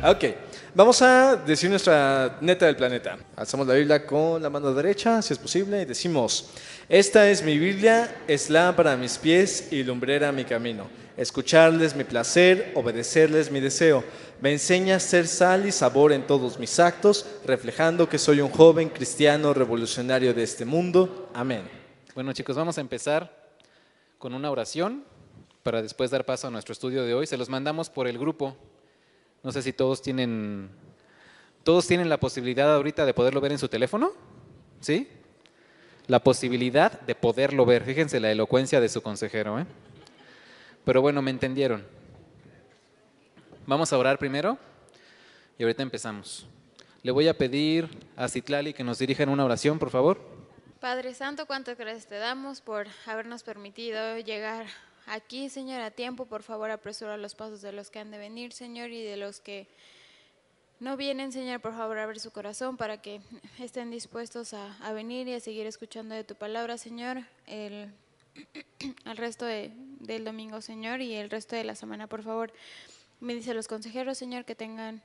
Ok, vamos a decir nuestra neta del planeta. Alzamos la Biblia con la mano derecha, si es posible, y decimos: esta es mi Biblia, es lámpara a mis pies y lumbrera a mi camino. Escucharles mi placer, obedecerles mi deseo. Me enseña a ser sal y sabor en todos mis actos, reflejando que soy un joven cristiano revolucionario de este mundo. Amén. Bueno, chicos, vamos a empezar con una oración para después dar paso a nuestro estudio de hoy. Se los mandamos por el grupo. No sé si todos tienen la posibilidad ahorita de poderlo ver en su teléfono, ¿sí? La posibilidad de poderlo ver. Fíjense la elocuencia de su consejero, ¿eh? Pero bueno, me entendieron. Vamos a orar primero y ahorita empezamos. Le voy a pedir a Citlali que nos dirija en una oración, por favor. Padre Santo, cuántas gracias te damos por habernos permitido llegar aquí, Señor, a tiempo. Por favor, apresura los pasos de los que han de venir, Señor, y de los que no vienen, Señor. Por favor, abre su corazón para que estén dispuestos a venir y a seguir escuchando de tu palabra, Señor, el resto del domingo, Señor, y el resto de la semana. Por favor, me dice a los consejeros, Señor, que tengan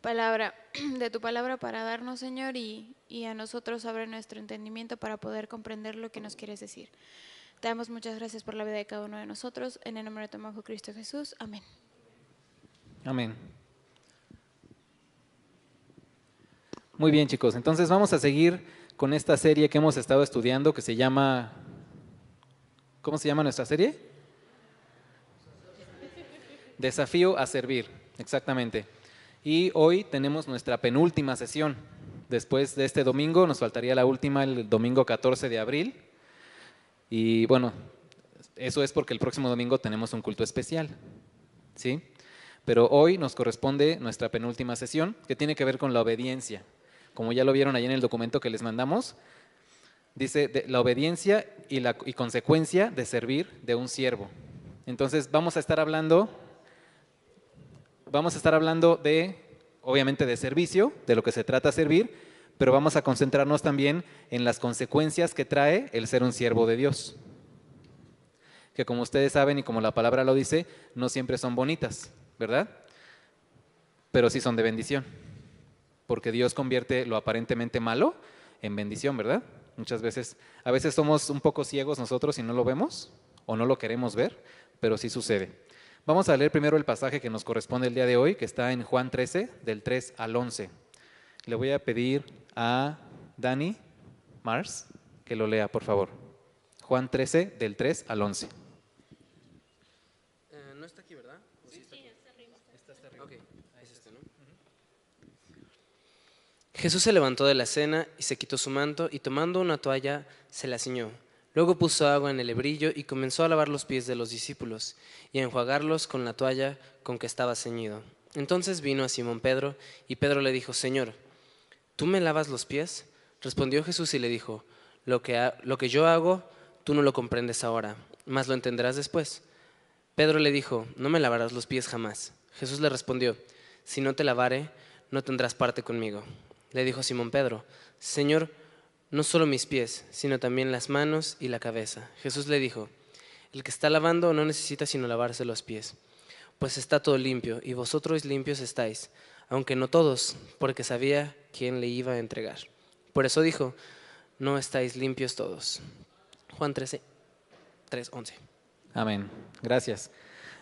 palabra de tu palabra para darnos, Señor, y a nosotros abre nuestro entendimiento para poder comprender lo que nos quieres decir. Te damos muchas gracias por la vida de cada uno de nosotros, en el nombre de tu Hijo Cristo Jesús, amén. Amén. Muy bien, chicos, entonces vamos a seguir con esta serie que hemos estado estudiando que se llama… ¿Cómo se llama nuestra serie? Desafío a servir, exactamente. Y hoy tenemos nuestra penúltima sesión. Después de este domingo nos faltaría la última, el domingo 14 de abril. Y bueno, eso es porque el próximo domingo tenemos un culto especial, ¿sí? Pero hoy nos corresponde nuestra penúltima sesión, que tiene que ver con la obediencia. Como ya lo vieron ahí en el documento que les mandamos, dice la obediencia y consecuencia de servir de un siervo. Entonces vamos a estar hablando obviamente, de servicio, de lo que se trata servir, pero vamos a concentrarnos también en las consecuencias que trae el ser un siervo de Dios. Que como ustedes saben y como la palabra lo dice, no siempre son bonitas, ¿verdad? Pero sí son de bendición, porque Dios convierte lo aparentemente malo en bendición, ¿verdad? A veces somos un poco ciegos nosotros y no lo vemos o no lo queremos ver, pero sí sucede. Vamos a leer primero el pasaje que nos corresponde el día de hoy, que está en Juan 13, del 3 al 11. Le voy a pedir a Dani Mars que lo lea, por favor. Juan 13, del 3 al 11. No está aquí, ¿verdad? Sí, está arriba. Está arriba. Ok, ahí es este, ¿no? Jesús se levantó de la cena y se quitó su manto y tomando una toalla se la ciñó. Luego puso agua en el hebrillo y comenzó a lavar los pies de los discípulos y a enjuagarlos con la toalla con que estaba ceñido. Entonces vino a Simón Pedro y Pedro le dijo: Señor, ¿tú me lavas los pies? Respondió Jesús y le dijo: Lo que yo hago, tú no lo comprendes ahora, mas lo entenderás después. Pedro le dijo: No me lavarás los pies jamás. Jesús le respondió: Si no te lavare, no tendrás parte conmigo. Le dijo Simón Pedro: Señor, no solo mis pies, sino también las manos y la cabeza. Jesús le dijo: El que está lavando no necesita sino lavarse los pies, pues está todo limpio, y vosotros limpios estáis, aunque no todos, porque sabía quién le iba a entregar. Por eso dijo: No estáis limpios todos. Juan 13, 3, 11. Amén. Gracias.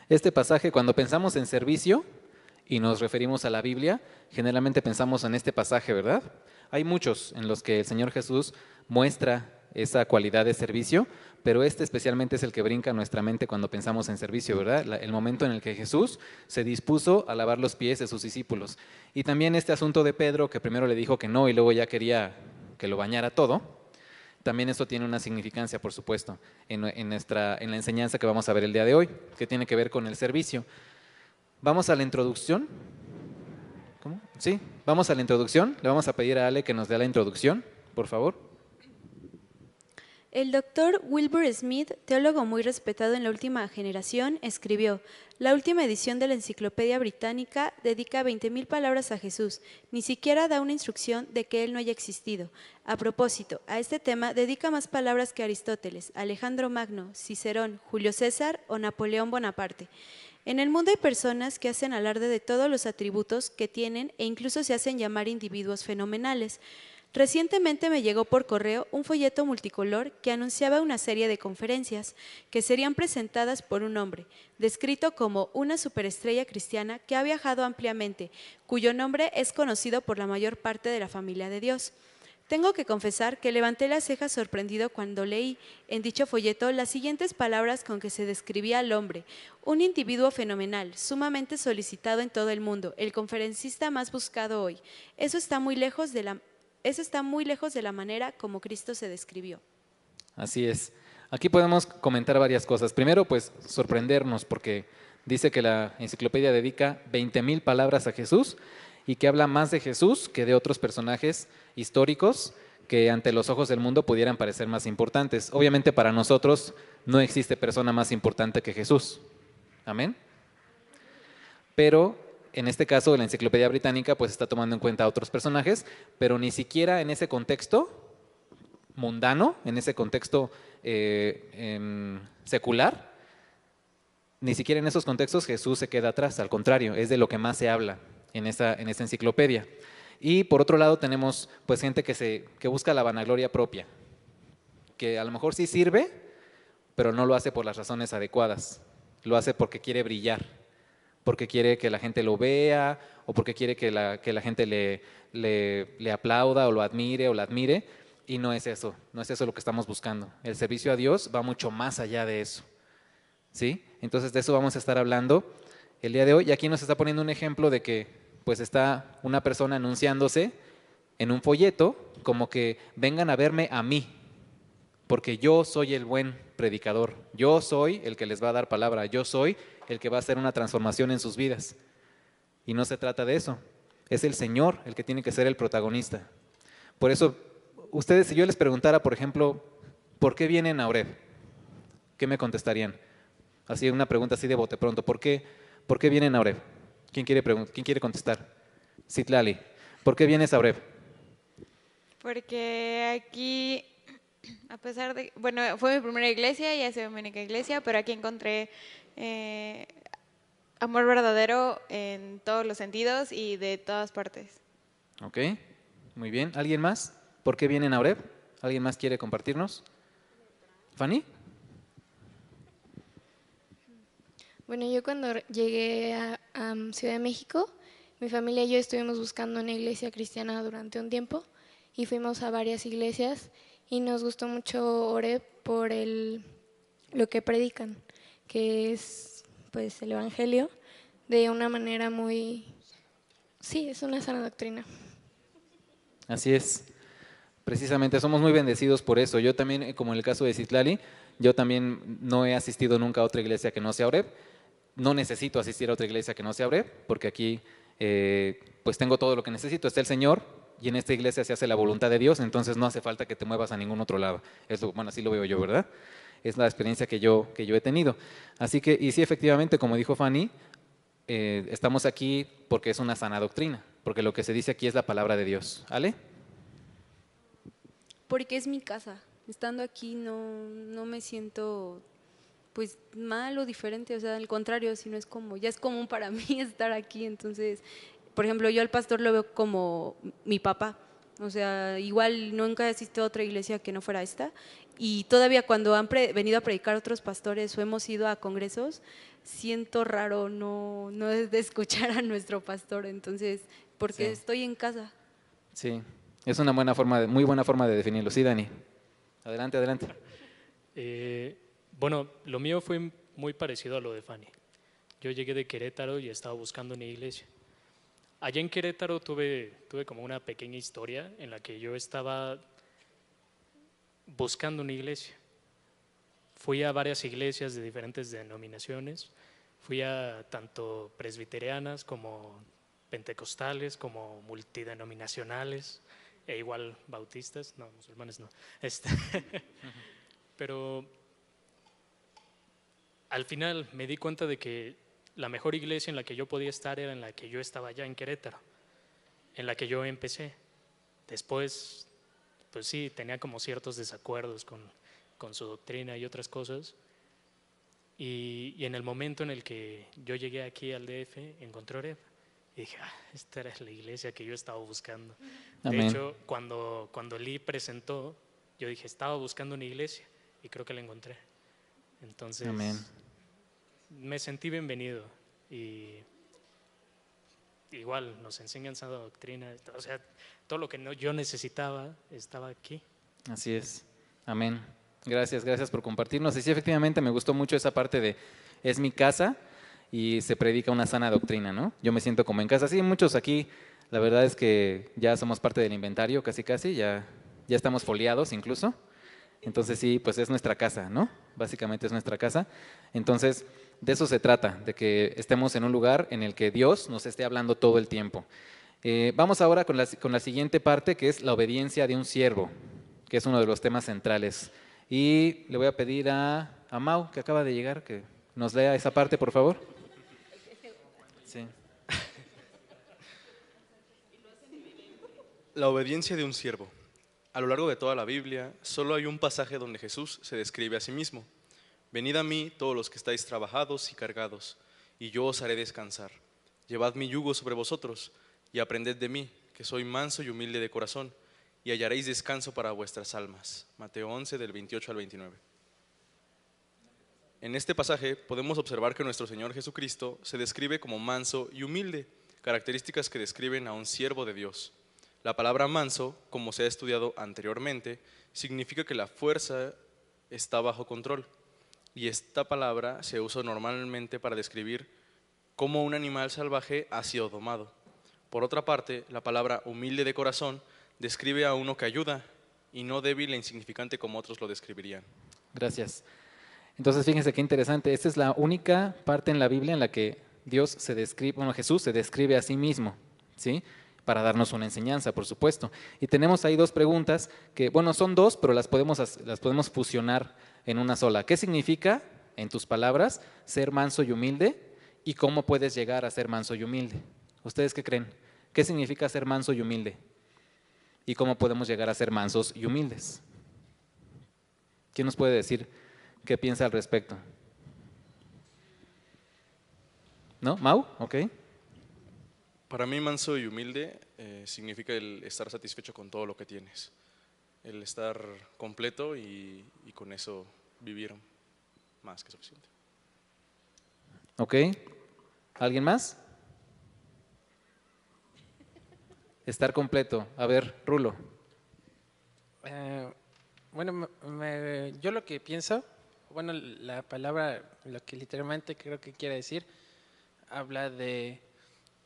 Este pasaje, cuando pensamos en servicio y nos referimos a la Biblia, generalmente pensamos en este pasaje, ¿verdad? Hay muchos en los que el Señor Jesús muestra esa cualidad de servicio, pero este especialmente es el que brinca a nuestra mente cuando pensamos en servicio, ¿verdad? El momento en el que Jesús se dispuso a lavar los pies de sus discípulos. Y también este asunto de Pedro, que primero le dijo que no y luego ya quería que lo bañara todo. También esto tiene una significancia, por supuesto, en la enseñanza que vamos a ver el día de hoy, que tiene que ver con el servicio. Vamos a la introducción. ¿Cómo? Sí, vamos a la introducción. Le vamos a pedir a Ale que nos dé la introducción, por favor. El doctor Wilbur Smith, teólogo muy respetado en la última generación, escribió: la última edición de la Enciclopedia Británica dedica 20.000 palabras a Jesús, ni siquiera da una instrucción de que él no haya existido. A propósito, a este tema dedica más palabras que Aristóteles, Alejandro Magno, Cicerón, Julio César o Napoleón Bonaparte. En el mundo hay personas que hacen alarde de todos los atributos que tienen e incluso se hacen llamar individuos fenomenales. Recientemente me llegó por correo un folleto multicolor que anunciaba una serie de conferencias que serían presentadas por un hombre, descrito como una superestrella cristiana que ha viajado ampliamente, cuyo nombre es conocido por la mayor parte de la familia de Dios. Tengo que confesar que levanté las cejas sorprendido cuando leí en dicho folleto las siguientes palabras con que se describía al hombre: un individuo fenomenal, sumamente solicitado en todo el mundo, el conferencista más buscado hoy. Eso está muy lejos de la manera como Cristo se describió. Así es. Aquí podemos comentar varias cosas. Primero, pues sorprendernos porque dice que la enciclopedia dedica 20,000 palabras a Jesús y que habla más de Jesús que de otros personajes históricos que ante los ojos del mundo pudieran parecer más importantes. Obviamente para nosotros no existe persona más importante que Jesús. Amén. Pero en este caso la enciclopedia británica pues está tomando en cuenta a otros personajes, pero ni siquiera en ese contexto mundano, en ese contexto secular, ni siquiera en esos contextos Jesús se queda atrás, al contrario, es de lo que más se habla en esta enciclopedia. Y por otro lado tenemos pues gente que busca la vanagloria propia, que a lo mejor sí sirve, pero no lo hace por las razones adecuadas, lo hace porque quiere brillar, porque quiere que la gente lo vea o porque quiere que la gente le aplauda o lo admire o la admire, y no es eso lo que estamos buscando. El servicio a Dios va mucho más allá de eso, ¿sí? Entonces de eso vamos a estar hablando el día de hoy, y aquí nos está poniendo un ejemplo de que pues está una persona anunciándose en un folleto como que vengan a verme a mí, porque yo soy el buen predicador, yo soy el que les va a dar palabra, yo soy el que va a hacer una transformación en sus vidas. Y no se trata de eso, es el Señor el que tiene que ser el protagonista. Por eso, ustedes, si yo les preguntara, por ejemplo, ¿por qué vienen a Oreb? ¿Qué me contestarían? Así una pregunta así de bote pronto, ¿por qué vienen a Oreb? ¿Quién quiere contestar? Citlali, ¿por qué vienes a Oreb? Porque aquí, a pesar de, bueno, fue mi primera iglesia, ya soy mi única iglesia, pero aquí encontré amor verdadero en todos los sentidos y de todas partes. Ok, muy bien. ¿Alguien más? ¿Por qué vienen a Oreb? ¿Alguien más quiere compartirnos? ¿Fanny? Bueno, yo cuando llegué a Ciudad de México, mi familia y yo estuvimos buscando una iglesia cristiana durante un tiempo y fuimos a varias iglesias y nos gustó mucho Oreb por lo que predican, que es pues el evangelio de una manera muy, sí, es una sana doctrina. Así es. Precisamente somos muy bendecidos por eso. Yo también, como en el caso de Citlali, yo también no he asistido nunca a otra iglesia que no sea Oreb. No necesito asistir a otra iglesia que no sea Oreb, porque aquí pues tengo todo lo que necesito. Está el Señor y en esta iglesia se hace la voluntad de Dios, entonces no hace falta que te muevas a ningún otro lado. Bueno, así lo veo yo, ¿verdad? Es la experiencia que yo he tenido. Así que, y sí, efectivamente, como dijo Fanny, estamos aquí porque es una sana doctrina, porque lo que se dice aquí es la palabra de Dios. ¿Ale? Porque es mi casa. Estando aquí no me siento pues mal o diferente, o sea, al contrario, sino es como, ya es común para mí estar aquí, entonces, por ejemplo, yo al pastor lo veo como mi papá, o sea, igual nunca he asistido a otra iglesia que no fuera esta, y todavía cuando han venido a predicar otros pastores o hemos ido a congresos, siento raro no de escuchar a nuestro pastor, entonces, porque Sí. estoy en casa. Sí, es una muy buena forma de definirlo. Sí, Dani. Adelante, adelante. Bueno, lo mío fue muy parecido a lo de Fanny. Yo llegué de Querétaro y estaba buscando una iglesia. Allá en Querétaro tuve como una pequeña historia en la que yo estaba buscando una iglesia. Fui a varias iglesias de diferentes denominaciones, fui a tanto presbiterianas como pentecostales, como multidenominacionales, e igual bautistas, no, musulmanes no. Pero al final me di cuenta de que la mejor iglesia en la que yo podía estar era en la que yo estaba allá en Querétaro, en la que yo empecé. Después, pues sí, tenía como ciertos desacuerdos con su doctrina y otras cosas, Y en el momento en el que yo llegué aquí al DF, encontré Oreb. Y dije, esta era la iglesia que yo estaba buscando. Amén. De hecho, cuando Lee presentó, yo dije, estaba buscando una iglesia y creo que la encontré. Entonces, Amén. me sentí bienvenido y igual nos enseñan sana doctrina, o sea, todo lo que yo necesitaba estaba aquí. Así es. Amén. Gracias por compartirnos. Y sí, efectivamente me gustó mucho esa parte de es mi casa y se predica una sana doctrina, ¿no? Yo me siento como en casa. Sí, muchos aquí, la verdad es que ya somos parte del inventario casi, ya estamos foliados incluso. Entonces sí, pues es nuestra casa, ¿no? Básicamente es nuestra casa. Entonces, de eso se trata, de que estemos en un lugar en el que Dios nos esté hablando todo el tiempo. Vamos ahora con la siguiente parte, que es la obediencia de un siervo, que es uno de los temas centrales. Y le voy a pedir a Mau, que acaba de llegar, que nos lea esa parte, por favor. Sí. La obediencia de un siervo. A lo largo de toda la Biblia, solo hay un pasaje donde Jesús se describe a sí mismo. Venid a mí todos los que estáis trabajados y cargados, y yo os haré descansar. Llevad mi yugo sobre vosotros, y aprended de mí, que soy manso y humilde de corazón, y hallaréis descanso para vuestras almas. Mateo 11, del 28 al 29. En este pasaje podemos observar que nuestro Señor Jesucristo se describe como manso y humilde, características que describen a un siervo de Dios. La palabra manso, como se ha estudiado anteriormente, significa que la fuerza está bajo control, y esta palabra se usa normalmente para describir cómo un animal salvaje ha sido domado. Por otra parte, la palabra humilde de corazón describe a uno que ayuda y no débil e insignificante como otros lo describirían. Gracias. Entonces, fíjense qué interesante. Esta es la única parte en la Biblia en la que Jesús se describe a sí mismo, ¿sí? Para darnos una enseñanza, por supuesto. Y tenemos ahí dos preguntas que, bueno, son dos, pero las podemos fusionar en una sola. ¿Qué significa, en tus palabras, ser manso y humilde? ¿Y cómo puedes llegar a ser manso y humilde? ¿Ustedes qué creen? ¿Qué significa ser manso y humilde? ¿Y cómo podemos llegar a ser mansos y humildes? ¿Quién nos puede decir qué piensa al respecto? ¿No? ¿Mau? Ok. Para mí, manso y humilde significa el estar satisfecho con todo lo que tienes, el estar completo y con eso vivir más que suficiente. Ok. ¿Alguien más? Estar completo. A ver, Rulo. Bueno, yo lo que pienso, bueno, la palabra, lo que literalmente creo que quiere decir, habla de,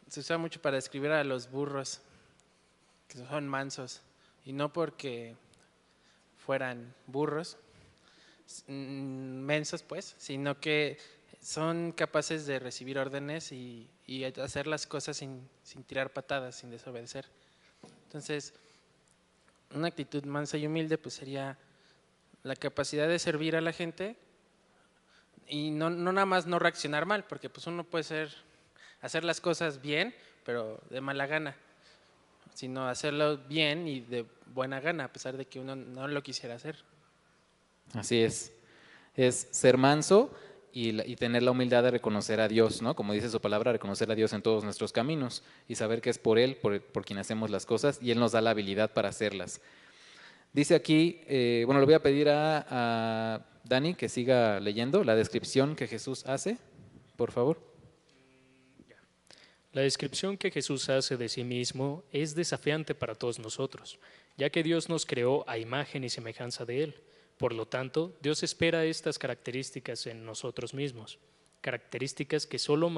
se usa mucho para describir a los burros, que son mansos, y no porque fueran burros, mensos pues, sino que son capaces de recibir órdenes y hacer las cosas sin tirar patadas, sin desobedecer. Entonces, una actitud mansa y humilde pues sería la capacidad de servir a la gente y no nada más no reaccionar mal, porque pues uno puede hacer las cosas bien, pero de mala gana, sino hacerlo bien y de buena gana, a pesar de que uno no lo quisiera hacer. Así es ser manso y tener la humildad de reconocer a Dios, ¿no? Como dice su palabra, reconocer a Dios en todos nuestros caminos y saber que es por Él, por quien hacemos las cosas, y Él nos da la habilidad para hacerlas. Dice aquí, bueno, le voy a pedir a Dani que siga leyendo la descripción que Jesús hace, por favor. La descripción que Jesús hace de sí mismo es desafiante para todos nosotros, ya que Dios nos creó a imagen y semejanza de Él. Por lo tanto, Dios espera estas características en nosotros mismos, características que solo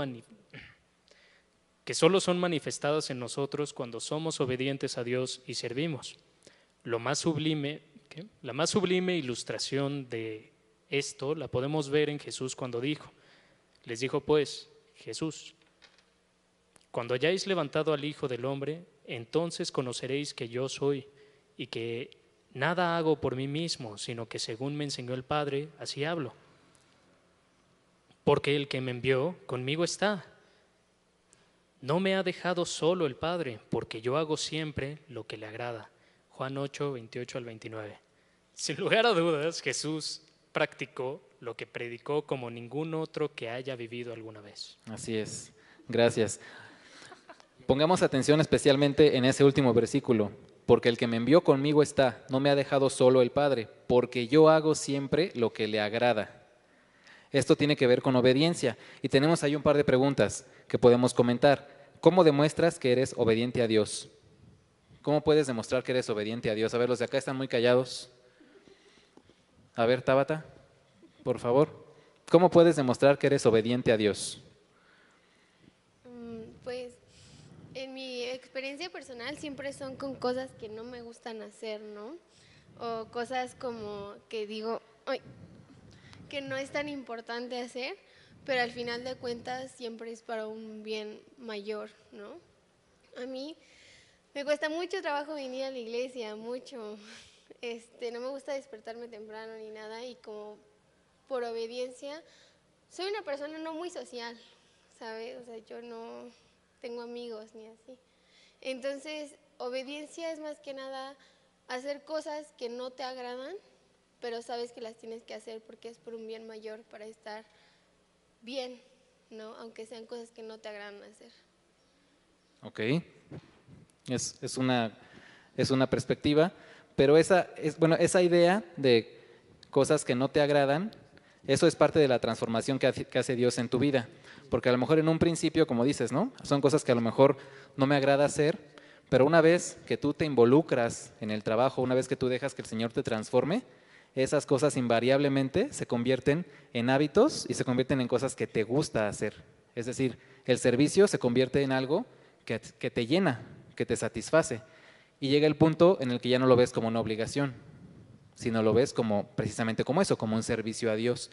son manifestadas en nosotros cuando somos obedientes a Dios y servimos. La más sublime ilustración de esto la podemos ver en Jesús cuando les dijo pues, Jesús, cuando hayáis levantado al Hijo del Hombre, entonces conoceréis que yo soy y que nada hago por mí mismo, sino que según me enseñó el Padre, así hablo. Porque el que me envió, conmigo está. No me ha dejado solo el Padre, porque yo hago siempre lo que le agrada. Juan 8, 28 al 29. Sin lugar a dudas, Jesús practicó lo que predicó como ningún otro que haya vivido alguna vez. Así es. Gracias. Pongamos atención especialmente en ese último versículo. Porque el que me envió conmigo está, no me ha dejado solo el Padre, porque yo hago siempre lo que le agrada. Esto tiene que ver con obediencia. Y tenemos ahí un par de preguntas que podemos comentar. ¿Cómo demuestras que eres obediente a Dios? ¿Cómo puedes demostrar que eres obediente a Dios? A ver, los de acá están muy callados. A ver, Tabata, por favor. ¿Cómo puedes demostrar que eres obediente a Dios? Pues en mi experiencia personal siempre son con cosas que no me gustan hacer, ¿no? O cosas como que digo, "Ay", que no es tan importante hacer, pero al final de cuentas siempre es para un bien mayor, ¿no? A mí me cuesta mucho trabajo venir a la iglesia, mucho. No me gusta despertarme temprano ni nada y como por obediencia, soy una persona no muy social, ¿sabes? O sea, yo no tengo amigos ni así. Entonces, obediencia es más que nada hacer cosas que no te agradan, pero sabes que las tienes que hacer porque es por un bien mayor, para estar bien, ¿no? Aunque sean cosas que no te agradan hacer. Ok, es una perspectiva, pero esa idea de cosas que no te agradan, eso es parte de la transformación que hace Dios en tu vida. Porque a lo mejor en un principio, como dices, ¿no? Son cosas que a lo mejor no me agrada hacer, pero una vez que tú te involucras en el trabajo, una vez que tú dejas que el Señor te transforme, esas cosas invariablemente se convierten en hábitos y se convierten en cosas que te gusta hacer. Es decir, el servicio se convierte en algo que te llena, que te satisface. Y llega el punto en el que ya no lo ves como una obligación, sino lo ves como precisamente como eso, como un servicio a Dios.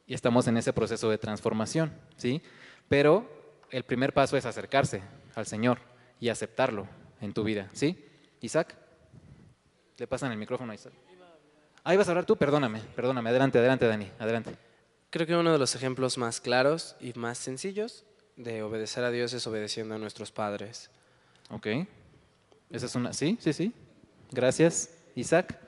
Y estamos en ese proceso de transformación, ¿sí? Pero el primer paso es acercarse al Señor y aceptarlo en tu vida, ¿sí? Isaac, le pasan el micrófono a Isaac. Ahí vas a hablar tú, perdóname, adelante, Dani, adelante. Creo que uno de los ejemplos más claros y más sencillos de obedecer a Dios es obedeciendo a nuestros padres. Ok, esa es una, sí, gracias. Isaac.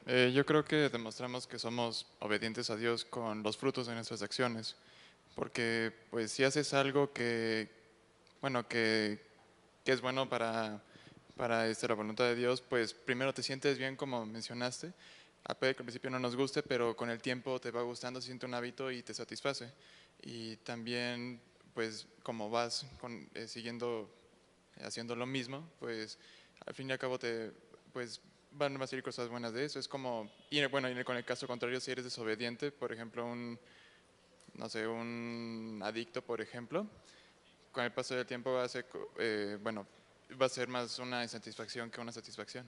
Yo creo que demostramos que somos obedientes a Dios con los frutos de nuestras acciones, porque pues si haces algo que es bueno para la voluntad de Dios, pues primero te sientes bien, como mencionaste. Puede que al principio no nos guste, pero con el tiempo te va gustando, se siente un hábito y te satisface. Y también, pues como vas siguiendo, haciendo lo mismo, pues al fin y al cabo pues van a salir cosas buenas de eso. Es como, y con el caso contrario, si eres desobediente, por ejemplo, un adicto, por ejemplo, con el paso del tiempo va a ser más una insatisfacción que una satisfacción.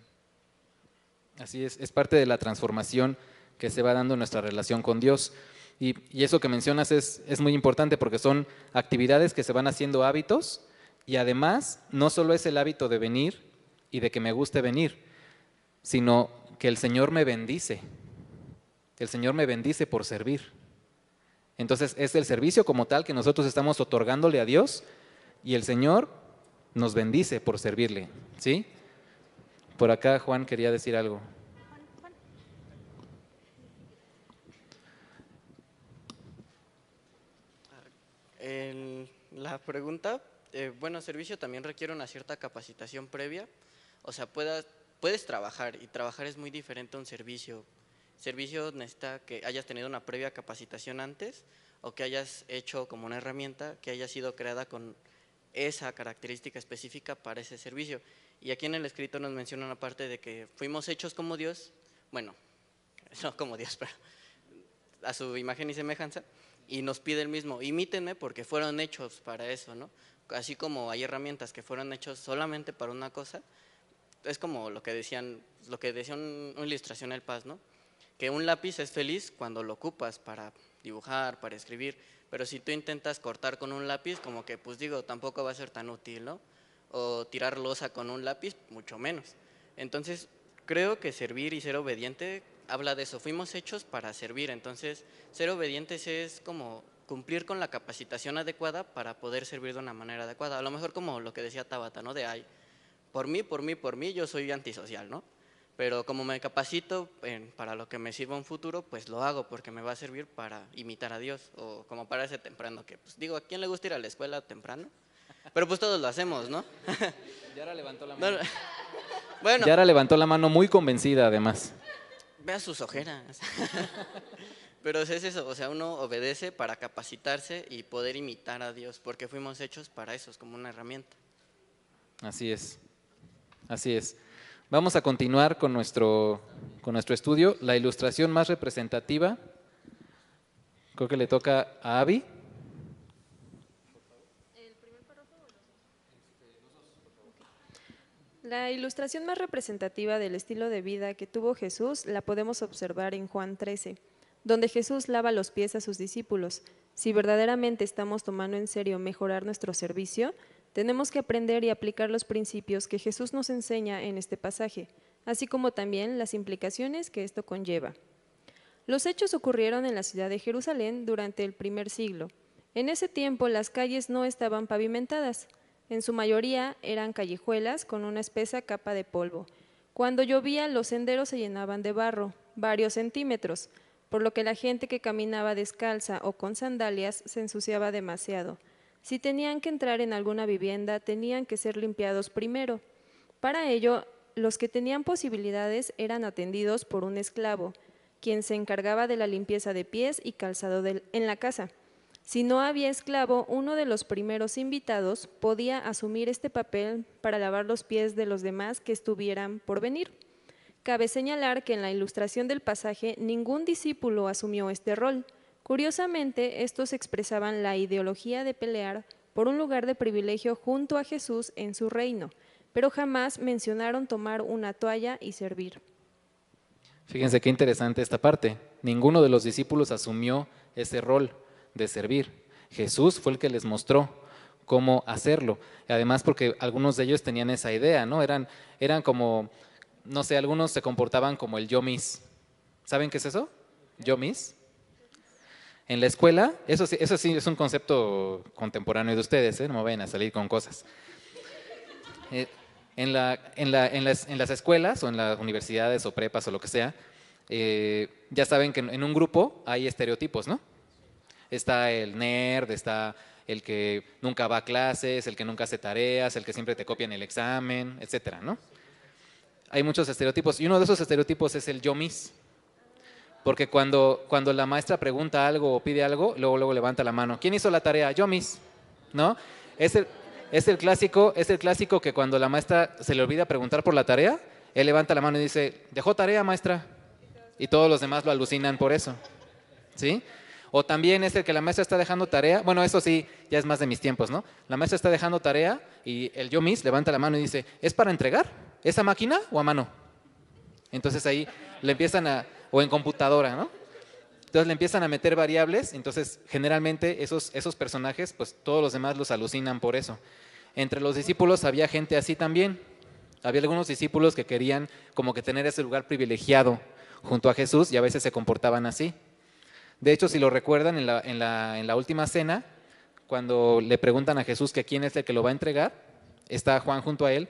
Así es parte de la transformación que se va dando en nuestra relación con Dios. Y eso que mencionas es muy importante porque son actividades que se van haciendo hábitos y además no solo es el hábito de venir y de que me guste venir, sino que el Señor me bendice. El Señor me bendice por servir. Entonces es el servicio como tal que nosotros estamos otorgándole a Dios y el Señor nos bendice por servirle, ¿sí? Por acá Juan quería decir algo. La pregunta, servicio también requiere una cierta capacitación previa. O sea, puedes trabajar y trabajar es muy diferente a un servicio. Servicio necesita que hayas tenido una previa capacitación antes o que hayas hecho como una herramienta que haya sido creada con esa característica específica para ese servicio. Y aquí en el escrito nos menciona una parte de que fuimos hechos como Dios, bueno, no como Dios, pero a su imagen y semejanza, y nos pide el mismo, imítenme porque fueron hechos para eso, ¿no? Así como hay herramientas que fueron hechos solamente para una cosa, es como lo que decía una ilustración El Paz, ¿no? Que un lápiz es feliz cuando lo ocupas para dibujar, para escribir, pero si tú intentas cortar con un lápiz, como que tampoco va a ser tan útil, ¿no? O tirar loza con un lápiz, mucho menos. Entonces, creo que servir y ser obediente habla de eso, fuimos hechos para servir, entonces ser obedientes es como cumplir con la capacitación adecuada para poder servir de una manera adecuada. A lo mejor como lo que decía Tabata, ¿no? Por mí, yo soy antisocial, ¿no? Pero como me capacito para lo que me sirva un futuro, pues lo hago porque me va a servir para imitar a Dios o como pararse temprano, que pues digo, ¿a quién le gusta ir a la escuela temprano? Pero pues todos lo hacemos, ¿no? Yara levantó la mano. Bueno, Yara levantó la mano muy convencida, además. vea sus ojeras. Pero es eso, o sea, uno obedece para capacitarse y poder imitar a Dios, porque fuimos hechos para eso, es como una herramienta. Así es, así es. Vamos a continuar con nuestro estudio. La ilustración más representativa, creo que le toca a Abby. La ilustración más representativa del estilo de vida que tuvo Jesús la podemos observar en Juan 13, donde Jesús lava los pies a sus discípulos. Si verdaderamente estamos tomando en serio mejorar nuestro servicio, tenemos que aprender y aplicar los principios que Jesús nos enseña en este pasaje, así como también las implicaciones que esto conlleva. Los hechos ocurrieron en la ciudad de Jerusalén durante el primer siglo. En ese tiempo las calles no estaban pavimentadas. En su mayoría eran callejuelas con una espesa capa de polvo. Cuando llovía, los senderos se llenaban de barro, varios centímetros, por lo que la gente que caminaba descalza o con sandalias se ensuciaba demasiado. Si tenían que entrar en alguna vivienda, tenían que ser limpiados primero. Para ello, los que tenían posibilidades eran atendidos por un esclavo, quien se encargaba de la limpieza de pies y calzado en la casa. Si no había esclavo, uno de los primeros invitados podía asumir este papel para lavar los pies de los demás que estuvieran por venir. Cabe señalar que en la ilustración del pasaje ningún discípulo asumió este rol. Curiosamente, estos expresaban la ideología de pelear por un lugar de privilegio junto a Jesús en su reino, pero jamás mencionaron tomar una toalla y servir. Fíjense qué interesante esta parte. Ninguno de los discípulos asumió ese rol de servir. Jesús fue el que les mostró cómo hacerlo. Además, porque algunos de ellos tenían esa idea, ¿no? Eran como, no sé, algunos se comportaban como el yo mis. ¿Saben qué es eso? Yo mis. En la escuela, eso sí es un concepto contemporáneo de ustedes, ¿eh? No me vayan a salir con cosas. En las escuelas o en las universidades o prepas o lo que sea, ya saben que en un grupo hay estereotipos, ¿no? Está el nerd, está el que nunca va a clases, el que nunca hace tareas, el que siempre te copia en el examen, etcétera, ¿no? Hay muchos estereotipos y uno de esos estereotipos es el yo mis. Porque cuando la maestra pregunta algo o pide algo, luego levanta la mano. ¿Quién hizo la tarea? Yo mis, ¿no? Es el clásico que cuando la maestra se le olvida preguntar por la tarea, él levanta la mano y dice, ¿dejó tarea, maestra? Y todos los demás lo alucinan por eso, ¿sí? O también es el que la maestra está dejando tarea, bueno, eso sí, ya es más de mis tiempos, ¿no? La maestra está dejando tarea y el yo mis levanta la mano y dice, ¿es para entregar? ¿Es a máquina o a mano? Entonces ahí le empiezan o en computadora, ¿no? Entonces le empiezan a meter variables, entonces generalmente esos personajes, pues todos los demás los alucinan por eso. Entre los discípulos había gente así también. Había algunos discípulos que querían como que tener ese lugar privilegiado junto a Jesús y a veces se comportaban así. De hecho, si lo recuerdan, en la última cena, cuando le preguntan a Jesús que quién es el que lo va a entregar, está Juan junto a él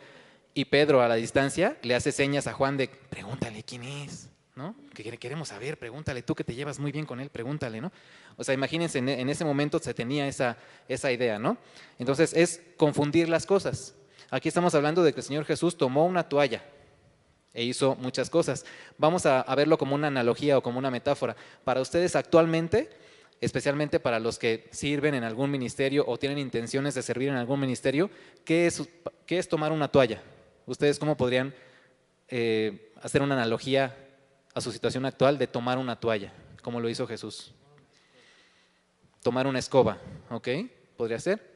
y Pedro a la distancia le hace señas a Juan de pregúntale quién es, ¿no? Que queremos saber, pregúntale, tú que te llevas muy bien con él, pregúntale, ¿no? O sea, imagínense, en ese momento se tenía esa idea, ¿no? Entonces es confundir las cosas. Aquí estamos hablando de que el Señor Jesús tomó una toalla e hizo muchas cosas. Vamos a verlo como una analogía o como una metáfora. Para ustedes actualmente, especialmente para los que sirven en algún ministerio o tienen intenciones de servir en algún ministerio, ¿qué es tomar una toalla? ¿Ustedes cómo podrían hacer una analogía a su situación actual de tomar una toalla, como lo hizo Jesús? Tomar una escoba, ¿ok? ¿Podría ser?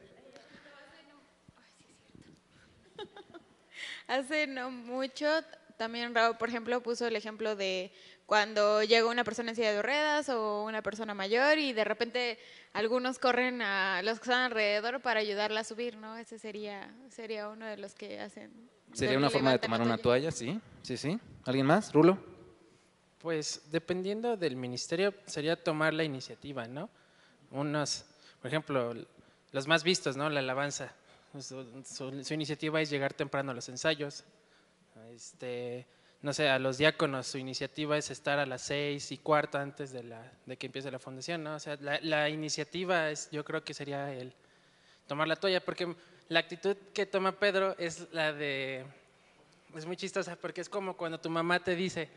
Hace no mucho, también Raúl, por ejemplo, puso el ejemplo de cuando llega una persona en silla de ruedas o una persona mayor y de repente algunos corren a los que están alrededor para ayudarla a subir, ¿no? Ese sería uno de los que hacen. Sería una forma de tomar una toalla, sí. ¿Alguien más? ¿Rulo? Pues dependiendo del ministerio sería tomar la iniciativa, ¿no? Por ejemplo, los más vistos, ¿no? La alabanza. Su iniciativa es llegar temprano a los ensayos. no sé, a los diáconos su iniciativa es estar a las 6:15 antes de que empiece la fundación, ¿no? O sea, la iniciativa yo creo que sería el tomar la toalla, porque la actitud que toma Pedro es es muy chistosa, porque es como cuando tu mamá te dice,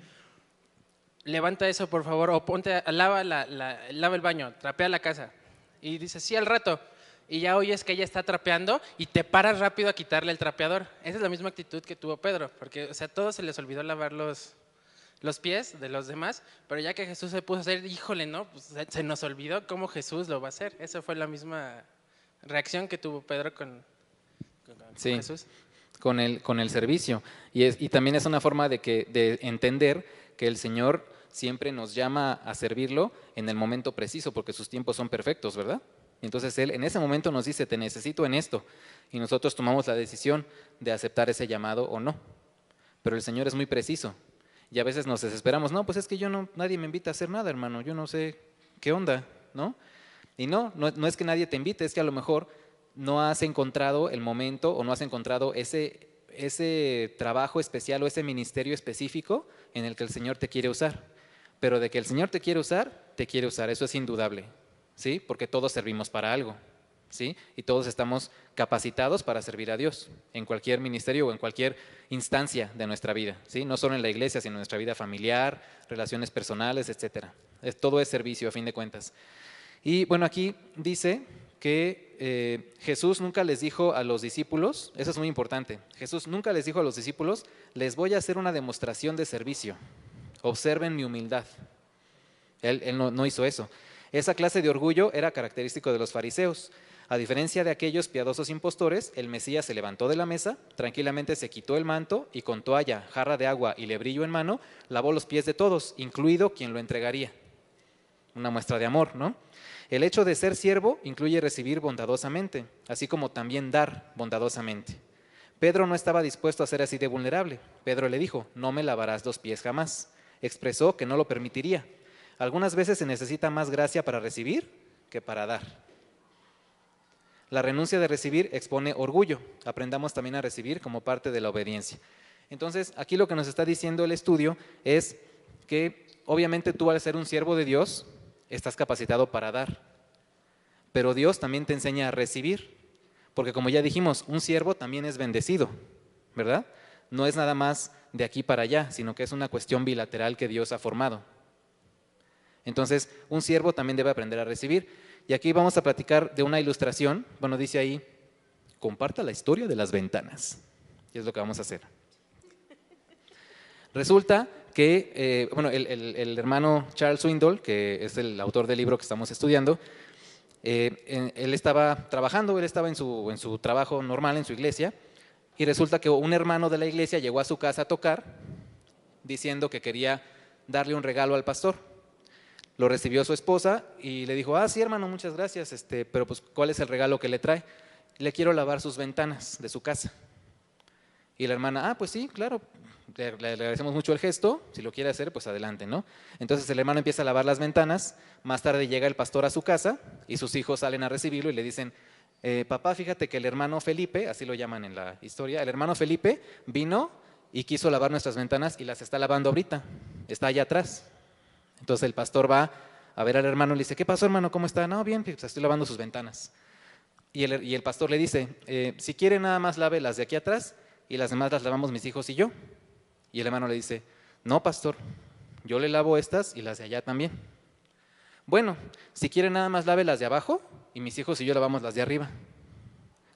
levanta eso por favor, o lava el baño, trapea la casa, y dices, sí, al rato, y ya oyes que ella está trapeando y te paras rápido a quitarle el trapeador. Esa es la misma actitud que tuvo Pedro, porque o sea, a todos se les olvidó lavar los pies de los demás, pero ya que Jesús se puso a hacer, híjole, ¿no? Pues se nos olvidó cómo Jesús lo va a hacer. Esa fue la misma reacción que tuvo Pedro con Sí, Jesús. con el servicio. Y también es una forma de entender que el Señor siempre nos llama a servirlo en el momento preciso, porque sus tiempos son perfectos, ¿verdad? Entonces Él en ese momento nos dice, te necesito en esto, y nosotros tomamos la decisión de aceptar ese llamado o no. Pero el Señor es muy preciso, y a veces nos desesperamos, no, pues es que nadie me invita a hacer nada, hermano, yo no sé qué onda, ¿no? Y no es que nadie te invite, es que a lo mejor no has encontrado el momento o no has encontrado ese trabajo especial o ese ministerio específico en el que el Señor te quiere usar. Pero de que el Señor te quiere usar, eso es indudable, ¿sí? Porque todos servimos para algo, ¿sí? Y todos estamos capacitados para servir a Dios en cualquier ministerio o en cualquier instancia de nuestra vida, ¿sí? No solo en la iglesia, sino en nuestra vida familiar, relaciones personales, etcétera. Todo es servicio a fin de cuentas. Y bueno, aquí dice que Jesús nunca les dijo a los discípulos, eso es muy importante, Jesús nunca les dijo a los discípulos, les voy a hacer una demostración de servicio, observen mi humildad. Él no hizo eso. Esa clase de orgullo era característico de los fariseos. A diferencia de aquellos piadosos impostores, el Mesías se levantó de la mesa, tranquilamente se quitó el manto y con toalla, jarra de agua y lebrillo en mano, lavó los pies de todos, incluido quien lo entregaría. Una muestra de amor, ¿no? El hecho de ser siervo incluye recibir bondadosamente, así como también dar bondadosamente. Pedro no estaba dispuesto a ser así de vulnerable. Pedro le dijo, no me lavarás los pies jamás. Expresó que no lo permitiría. Algunas veces se necesita más gracia para recibir que para dar. La renuncia de recibir expone orgullo. Aprendamos también a recibir como parte de la obediencia. Entonces, aquí lo que nos está diciendo el estudio es que obviamente tú al ser un siervo de Dios, estás capacitado para dar. Pero Dios también te enseña a recibir. Porque como ya dijimos, un siervo también es bendecido, ¿verdad? No es nada más de aquí para allá, sino que es una cuestión bilateral que Dios ha formado. Entonces, un siervo también debe aprender a recibir. Y aquí vamos a platicar de una ilustración. Bueno, dice ahí, comparta la historia de las ventanas. Y es lo que vamos a hacer. Resulta que, el hermano Charles Swindoll, que es el autor del libro que estamos estudiando, él estaba trabajando, él estaba en su trabajo normal, en su iglesia, y resulta que un hermano de la iglesia llegó a su casa a tocar, diciendo que quería darle un regalo al pastor. Lo recibió su esposa y le dijo, sí hermano, muchas gracias, pero pues ¿cuál es el regalo que le trae? Le quiero lavar sus ventanas de su casa. Y la hermana, pues sí, claro, le agradecemos mucho el gesto, si lo quiere hacer, pues adelante, ¿no? Entonces el hermano empieza a lavar las ventanas, más tarde llega el pastor a su casa y sus hijos salen a recibirlo y le dicen, papá, fíjate que el hermano Felipe, así lo llaman en la historia, el hermano Felipe vino y quiso lavar nuestras ventanas y las está lavando ahorita, está allá atrás. Entonces el pastor va a ver al hermano y le dice, ¿qué pasó hermano? ¿Cómo está? No, bien, pues estoy lavando sus ventanas. Y el pastor le dice, si quiere nada más lave las de aquí atrás y las demás las lavamos mis hijos y yo. Y el hermano le dice, no pastor, yo le lavo estas y las de allá también. Bueno, si quiere nada más lave las de abajo y mis hijos y yo lavamos las de arriba,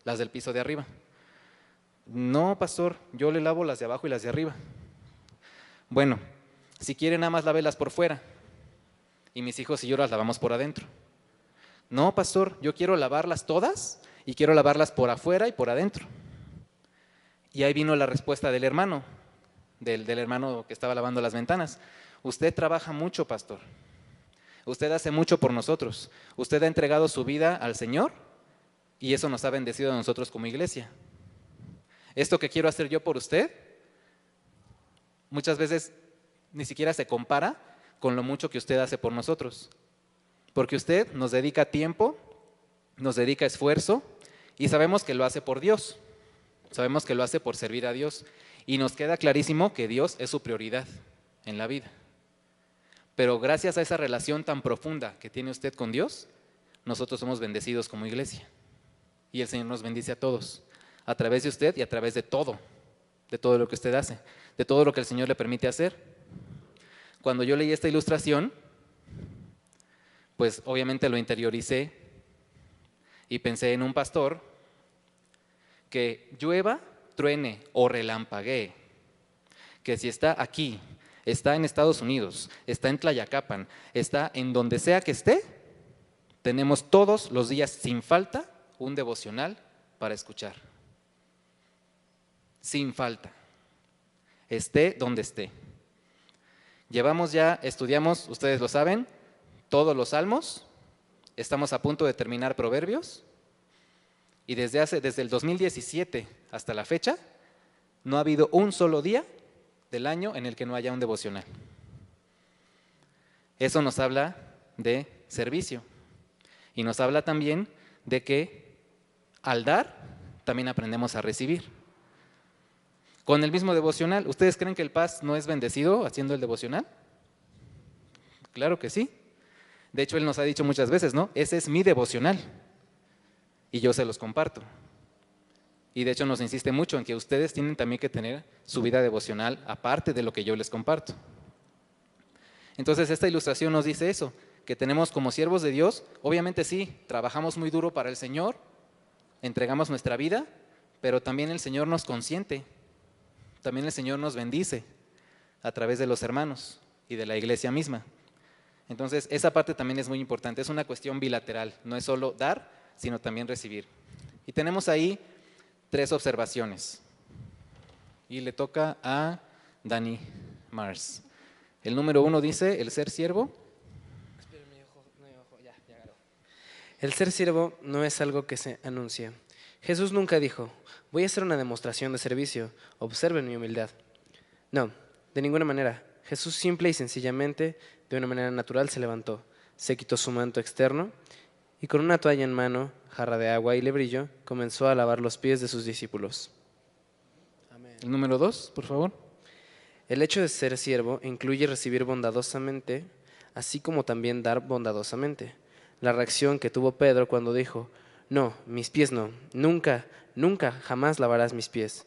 las del piso de arriba. No pastor, yo le lavo las de abajo y las de arriba. Bueno, si quiere nada más lávelas por fuera y mis hijos y yo las lavamos por adentro. No, pastor, yo quiero lavarlas todas y quiero lavarlas por afuera y por adentro. Y ahí vino la respuesta del hermano, del hermano que estaba lavando las ventanas. Usted trabaja mucho, pastor. Usted hace mucho por nosotros. Usted ha entregado su vida al Señor y eso nos ha bendecido a nosotros como iglesia. Esto que quiero hacer yo por usted, muchas veces ni siquiera se compara con lo mucho que usted hace por nosotros. Porque usted nos dedica tiempo, nos dedica esfuerzo y sabemos que lo hace por Dios. Sabemos que lo hace por servir a Dios. Y nos queda clarísimo que Dios es su prioridad en la vida. Pero gracias a esa relación tan profunda que tiene usted con Dios, nosotros somos bendecidos como iglesia. Y el Señor nos bendice a todos, a través de usted y a través de todo lo que usted hace, de todo lo que el Señor le permite hacer. Cuando yo leí esta ilustración, pues obviamente lo interioricé y pensé en un pastor que llueva, truene o relampaguee, que si está aquí, está en Estados Unidos, está en Tlayacapan, está en donde sea que esté, tenemos todos los días sin falta un devocional para escuchar. Sin falta. Esté donde esté. Estudiamos, ustedes lo saben, todos los salmos, estamos a punto de terminar Proverbios y desde el 2017 hasta la fecha no ha habido un solo día del año en el que no haya un devocional. Eso nos habla de servicio y nos habla también de que al dar también aprendemos a recibir. Con el mismo devocional, ¿ustedes creen que el Paz no es bendecido haciendo el devocional? Claro que sí. De hecho, él nos ha dicho muchas veces, ¿no? Ese es mi devocional y yo se los comparto. Y de hecho nos insiste mucho en que ustedes tienen también que tener su vida devocional aparte de lo que yo les comparto. Entonces esta ilustración nos dice eso, que tenemos como siervos de Dios, obviamente sí, trabajamos muy duro para el Señor, entregamos nuestra vida, pero también el Señor nos consiente, también el Señor nos bendice a través de los hermanos y de la iglesia misma. Entonces esa parte también es muy importante, es una cuestión bilateral, no es solo dar, sino también recibir. Y tenemos ahí 3 observaciones. Y le toca a Dani Mars. El número 1 dice, el ser siervo. El ser siervo no es algo que se anuncia. Jesús nunca dijo, voy a hacer una demostración de servicio, observen mi humildad. No, de ninguna manera. Jesús simple y sencillamente, de una manera natural, se levantó, se quitó su manto externo y con una toalla en mano, jarra de agua y lebrillo, comenzó a lavar los pies de sus discípulos. Amén. El número 2, por favor. El hecho de ser siervo incluye recibir bondadosamente, así como también dar bondadosamente. La reacción que tuvo Pedro cuando dijo, no, mis pies no, nunca, nunca, jamás lavarás mis pies,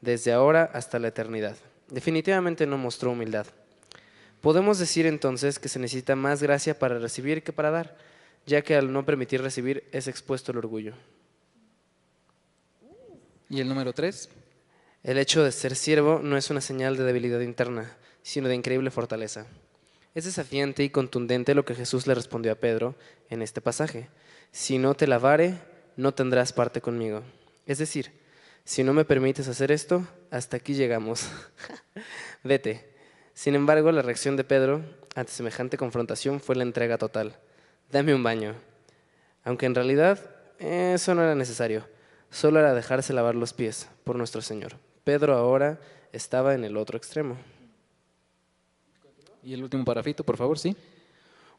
desde ahora hasta la eternidad. Definitivamente no mostró humildad. Podemos decir entonces que se necesita más gracia para recibir que para dar, ya que al no permitir recibir es expuesto el orgullo. ¿Y el número 3? El hecho de ser siervo no es una señal de debilidad interna, sino de increíble fortaleza. Es desafiante y contundente lo que Jesús le respondió a Pedro en este pasaje. Si no te lavare, no tendrás parte conmigo. Es decir, si no me permites hacer esto, hasta aquí llegamos. Vete. Sin embargo, la reacción de Pedro ante semejante confrontación fue la entrega total. Dame un baño. Aunque en realidad eso no era necesario. Solo era dejarse lavar los pies por nuestro Señor. Pedro ahora estaba en el otro extremo. Y el último parafito, por favor, sí.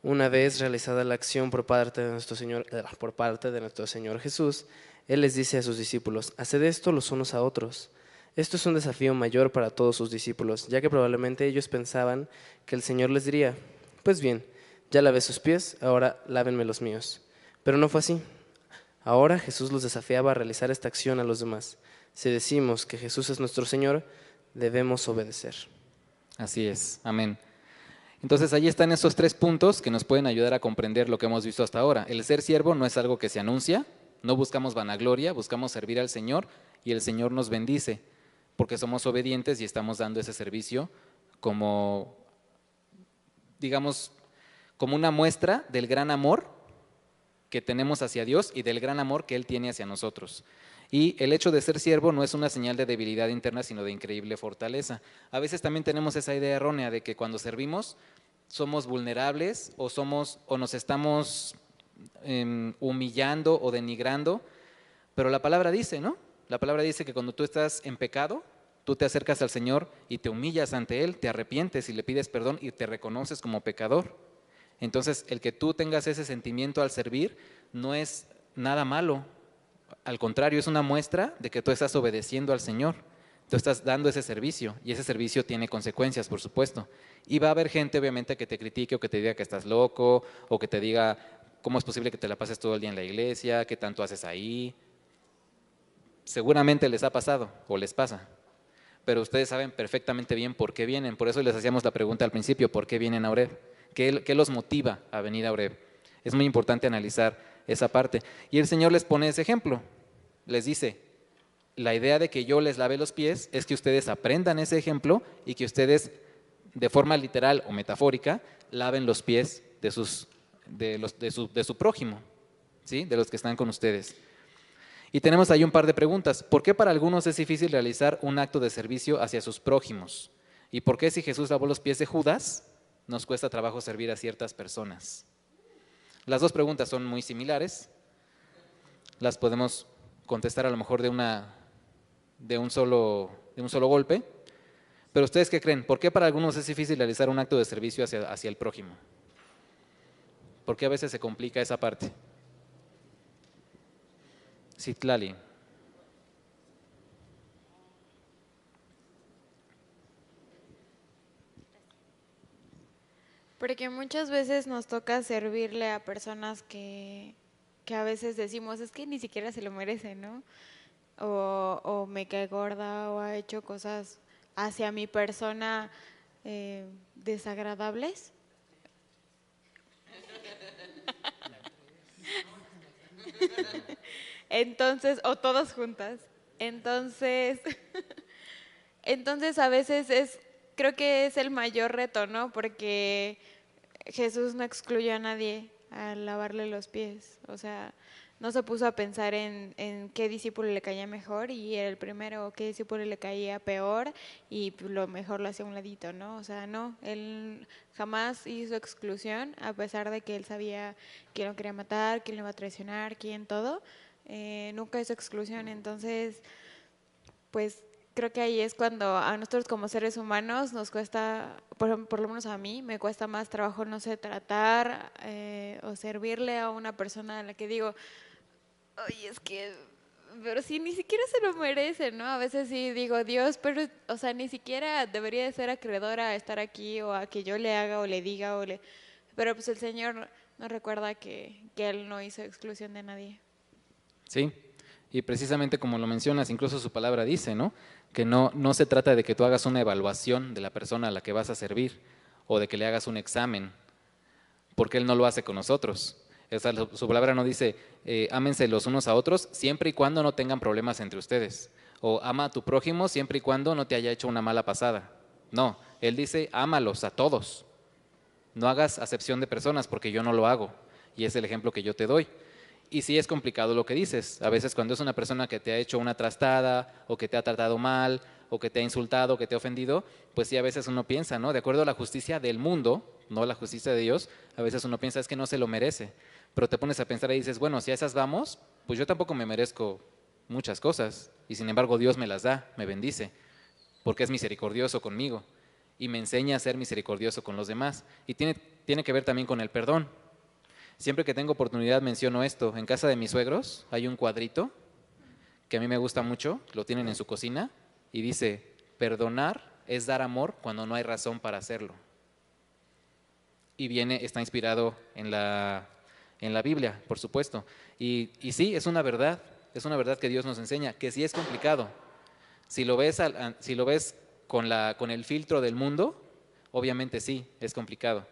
Una vez realizada la acción por parte de nuestro Señor Jesús, Él les dice a sus discípulos, haced esto los unos a otros. Esto es un desafío mayor para todos sus discípulos, ya que probablemente ellos pensaban que el Señor les diría, pues bien, ya lavé sus pies, ahora lávenme los míos. Pero no fue así. Ahora Jesús los desafiaba a realizar esta acción a los demás. Si decimos que Jesús es nuestro Señor, debemos obedecer. Así es, amén. Entonces ahí están esos 3 puntos que nos pueden ayudar a comprender lo que hemos visto hasta ahora. El ser siervo no es algo que se anuncia, no buscamos vanagloria, buscamos servir al Señor y el Señor nos bendice porque somos obedientes y estamos dando ese servicio como, digamos, como una muestra del gran amor que tenemos hacia Dios y del gran amor que Él tiene hacia nosotros. Y el hecho de ser siervo no es una señal de debilidad interna, sino de increíble fortaleza. A veces también tenemos esa idea errónea de que cuando servimos somos vulnerables o nos estamos humillando o denigrando, pero la palabra dice, ¿no? La palabra dice que cuando tú estás en pecado, tú te acercas al Señor y te humillas ante Él, te arrepientes y le pides perdón y te reconoces como pecador. Entonces, el que tú tengas ese sentimiento al servir no es nada malo. Al contrario, es una muestra de que tú estás obedeciendo al Señor. Tú estás dando ese servicio y ese servicio tiene consecuencias, por supuesto. Y va a haber gente, obviamente, que te critique o que te diga que estás loco o que te diga cómo es posible que te la pases todo el día en la iglesia, qué tanto haces ahí. Seguramente les ha pasado o les pasa, pero ustedes saben perfectamente bien por qué vienen. Por eso les hacíamos la pregunta al principio, ¿por qué vienen a Oreb? ¿Qué los motiva a venir a Oreb? Es muy importante analizar esa parte. Y el Señor les pone ese ejemplo. Les dice, la idea de que yo les lave los pies es que ustedes aprendan ese ejemplo y que ustedes, de forma literal o metafórica, laven los pies de su prójimo, ¿sí? De los que están con ustedes. Y tenemos ahí un par de preguntas. ¿Por qué para algunos es difícil realizar un acto de servicio hacia sus prójimos? ¿Y por qué si Jesús lavó los pies de Judas, nos cuesta trabajo servir a ciertas personas? Las dos preguntas son muy similares. Las podemos contestar a lo mejor de un solo golpe. Pero ¿ustedes qué creen? ¿Por qué para algunos es difícil realizar un acto de servicio hacia el prójimo? ¿Por qué a veces se complica esa parte? Citlali. Porque muchas veces nos toca servirle a personas que a veces decimos, es que ni siquiera se lo merece, ¿no? O me cae gorda o ha hecho cosas hacia mi persona desagradables. Entonces, o todas juntas. Entonces a veces creo que es el mayor reto, ¿no? Porque Jesús no excluyó a nadie al lavarle los pies. O sea, no se puso a pensar en qué discípulo le caía mejor y era el primero, o qué discípulo le caía peor y lo mejor lo hacía a un ladito, ¿no? O sea, no, él jamás hizo exclusión, a pesar de que él sabía quién lo quería matar, quién le iba a traicionar, quién todo. Nunca hizo exclusión. Entonces, pues creo que ahí es cuando a nosotros como seres humanos nos cuesta, por lo menos a mí, me cuesta más trabajo, no sé, tratar o servirle a una persona a la que digo, oye, es que, pero sí, ni siquiera se lo merece, ¿no? A veces sí digo, Dios, pero, o sea, ni siquiera debería de ser acreedora a estar aquí o a que yo le haga o le diga pero pues el Señor nos recuerda que Él no hizo exclusión de nadie. Sí, y precisamente como lo mencionas, incluso su palabra dice, ¿no? Que no se trata de que tú hagas una evaluación de la persona a la que vas a servir o de que le hagas un examen, porque Él no lo hace con nosotros. Su palabra no dice, ámense los unos a otros siempre y cuando no tengan problemas entre ustedes. O ama a tu prójimo siempre y cuando no te haya hecho una mala pasada. No, Él dice, ámalos a todos. No hagas acepción de personas porque yo no lo hago. Y es el ejemplo que yo te doy. Y sí es complicado lo que dices. A veces cuando es una persona que te ha hecho una trastada o que te ha tratado mal o que te ha insultado, que te ha ofendido, pues sí a veces uno piensa, ¿no? De acuerdo a la justicia del mundo, no la justicia de Dios, a veces uno piensa es que no se lo merece. Pero te pones a pensar y dices, bueno, si a esas vamos, pues yo tampoco me merezco muchas cosas. Y sin embargo Dios me las da, me bendice, porque es misericordioso conmigo y me enseña a ser misericordioso con los demás. Y tiene que ver también con el perdón. Siempre que tengo oportunidad menciono esto. En casa de mis suegros hay un cuadrito que a mí me gusta mucho, lo tienen en su cocina, y dice, perdonar es dar amor cuando no hay razón para hacerlo. Y está inspirado en la Biblia, por supuesto. Y sí, es una verdad que Dios nos enseña, que sí es complicado. Si lo ves con el filtro del mundo, obviamente sí, es complicado,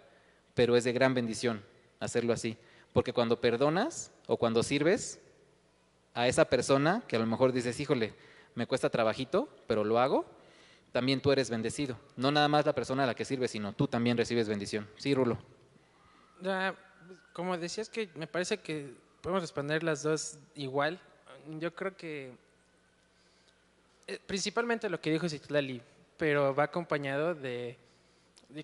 pero es de gran bendición hacerlo así, porque cuando perdonas o cuando sirves a esa persona que a lo mejor dices, híjole, me cuesta trabajito, pero lo hago, también tú eres bendecido. No nada más la persona a la que sirves, sino tú también recibes bendición. Sí, Rulo. Como decías, que me parece que podemos responder las dos igual. Yo creo que principalmente lo que dijo Citlali, pero va acompañado de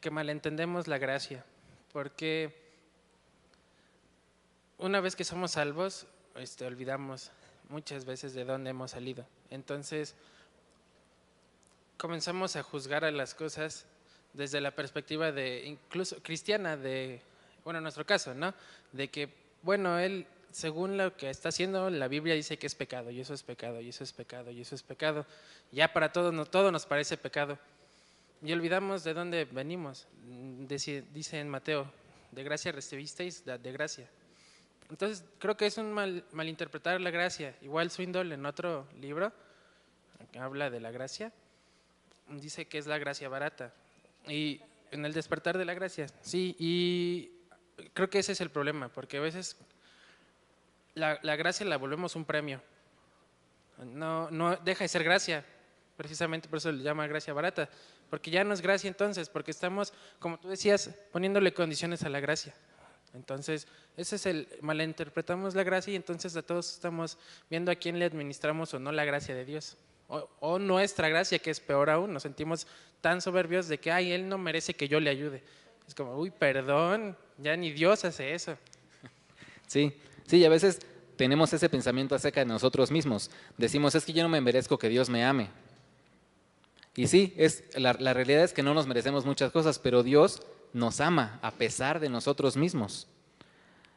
que malentendemos la gracia, porque una vez que somos salvos, olvidamos muchas veces de dónde hemos salido. Entonces, comenzamos a juzgar a las cosas desde la perspectiva incluso cristiana, en nuestro caso, ¿no? De que, bueno, él según lo que está haciendo, la Biblia dice que es pecado, y eso es pecado, y eso es pecado, y eso es pecado. Ya para todos, todo nos parece pecado. Y olvidamos de dónde venimos. Dice en Mateo, de gracia recibisteis, dad de gracia. Entonces, creo que es un malinterpretar la gracia. Igual Swindoll en otro libro, que habla de la gracia, dice que es la gracia barata. Y en el despertar de la gracia, sí, y creo que ese es el problema, porque a veces la gracia la volvemos un premio. No deja de ser gracia, precisamente por eso le llama gracia barata, porque ya no es gracia entonces, porque estamos, como tú decías, poniéndole condiciones a la gracia. Entonces, ese es malinterpretamos la gracia y entonces a todos estamos viendo a quién le administramos o no la gracia de Dios. O nuestra gracia, que es peor aún, nos sentimos tan soberbios de que, ay, él no merece que yo le ayude. Es como, uy, perdón, ya ni Dios hace eso. Sí, y a veces tenemos ese pensamiento acerca de nosotros mismos. Decimos, es que yo no me merezco que Dios me ame. Y sí, la realidad es que no nos merecemos muchas cosas, pero Dios nos ama a pesar de nosotros mismos.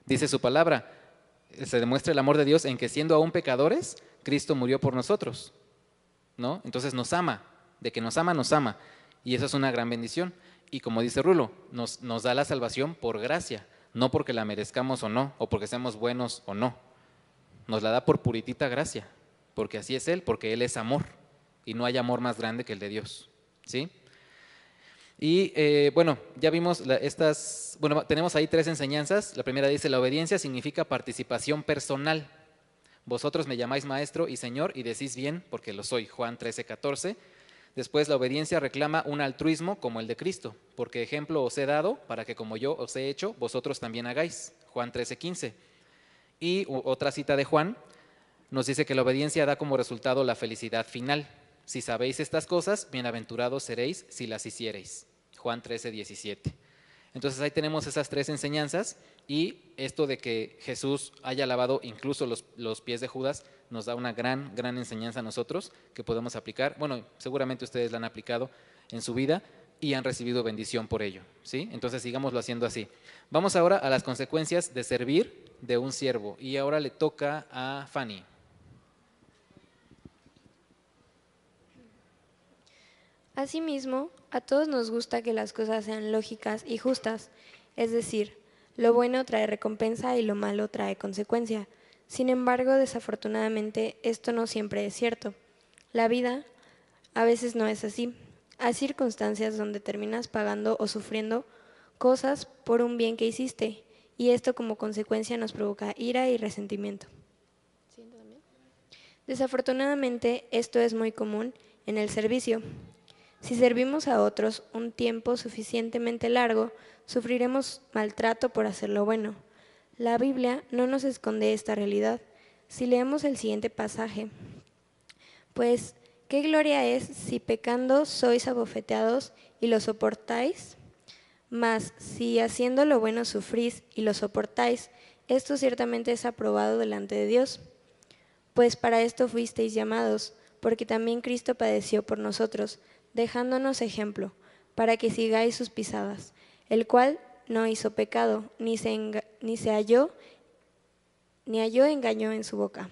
Dice su palabra, se demuestra el amor de Dios en que siendo aún pecadores, Cristo murió por nosotros, ¿no? Entonces nos ama, de que nos ama, y eso es una gran bendición. Y como dice Rulo, nos da la salvación por gracia, no porque la merezcamos o no, o porque seamos buenos o no. Nos la da por puritita gracia, porque así es Él, porque Él es amor, y no hay amor más grande que el de Dios, ¿sí? Y bueno, ya vimos tenemos ahí 3 enseñanzas. La primera dice, la obediencia significa participación personal. Vosotros me llamáis maestro y señor y decís bien porque lo soy, Juan 13:14. Después, la obediencia reclama un altruismo como el de Cristo, porque ejemplo os he dado para que como yo os he hecho, vosotros también hagáis, Juan 13:15. Y otra cita de Juan nos dice que la obediencia da como resultado la felicidad final. Si sabéis estas cosas, bienaventurados seréis si las hiciereis. Juan 13:17. Entonces ahí tenemos esas 3 enseñanzas y esto de que Jesús haya lavado incluso los pies de Judas nos da una gran enseñanza a nosotros que podemos aplicar. Bueno, seguramente ustedes la han aplicado en su vida y han recibido bendición por ello, ¿sí? Entonces sigámoslo haciendo así. Vamos ahora a las consecuencias de servir de un siervo y ahora le toca a Fanny. Asimismo, a todos nos gusta que las cosas sean lógicas y justas, es decir, lo bueno trae recompensa y lo malo trae consecuencia. Sin embargo, desafortunadamente, esto no siempre es cierto. La vida a veces no es así. Hay circunstancias donde terminas pagando o sufriendo cosas por un bien que hiciste, y esto como consecuencia nos provoca ira y resentimiento. Desafortunadamente, esto es muy común en el servicio. Si servimos a otros un tiempo suficientemente largo, sufriremos maltrato por hacer lo bueno. La Biblia no nos esconde esta realidad. Si leemos el siguiente pasaje, pues, ¿qué gloria es si pecando sois abofeteados y lo soportáis? Mas si haciendo lo bueno sufrís y lo soportáis, esto ciertamente es aprobado delante de Dios. Pues para esto fuisteis llamados, porque también Cristo padeció por nosotros, dejándonos ejemplo, para que sigáis sus pisadas, el cual no hizo pecado, ni halló engaño en su boca.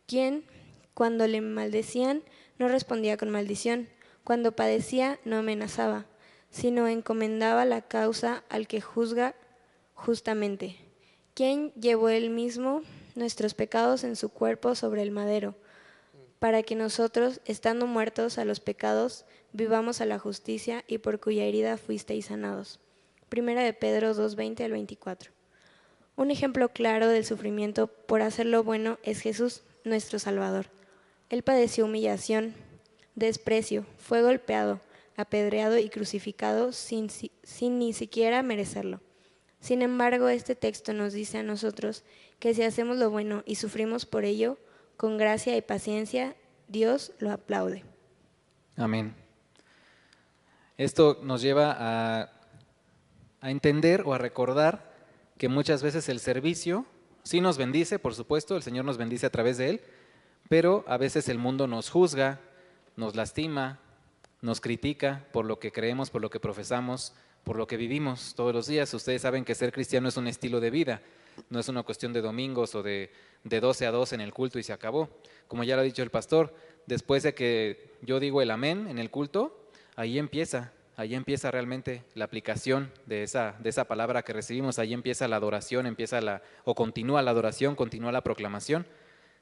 Quien, cuando le maldecían, no respondía con maldición, cuando padecía, no amenazaba, sino encomendaba la causa al que juzga justamente. Quien llevó él mismo nuestros pecados en su cuerpo sobre el madero, para que nosotros, estando muertos a los pecados, vivamos a la justicia y por cuya herida fuisteis sanados. Primera de Pedro 2:20 al 24. Un ejemplo claro del sufrimiento por hacer lo bueno es Jesús, nuestro Salvador. Él padeció humillación, desprecio, fue golpeado, apedreado y crucificado sin ni siquiera merecerlo. Sin embargo, este texto nos dice a nosotros que si hacemos lo bueno y sufrimos por ello, con gracia y paciencia, Dios lo aplaude. Amén. Esto nos lleva a entender o a recordar que muchas veces el servicio sí nos bendice, por supuesto, el Señor nos bendice a través de él, pero a veces el mundo nos juzga, nos lastima, nos critica por lo que creemos, por lo que profesamos, por lo que vivimos todos los días. Ustedes saben que ser cristiano es un estilo de vida, no es una cuestión de domingos o de 12 a 2 en el culto y se acabó. Como ya lo ha dicho el pastor, después de que yo digo el amén en el culto, ahí empieza realmente la aplicación de esa palabra que recibimos, ahí empieza la adoración, continúa la adoración, continúa la proclamación,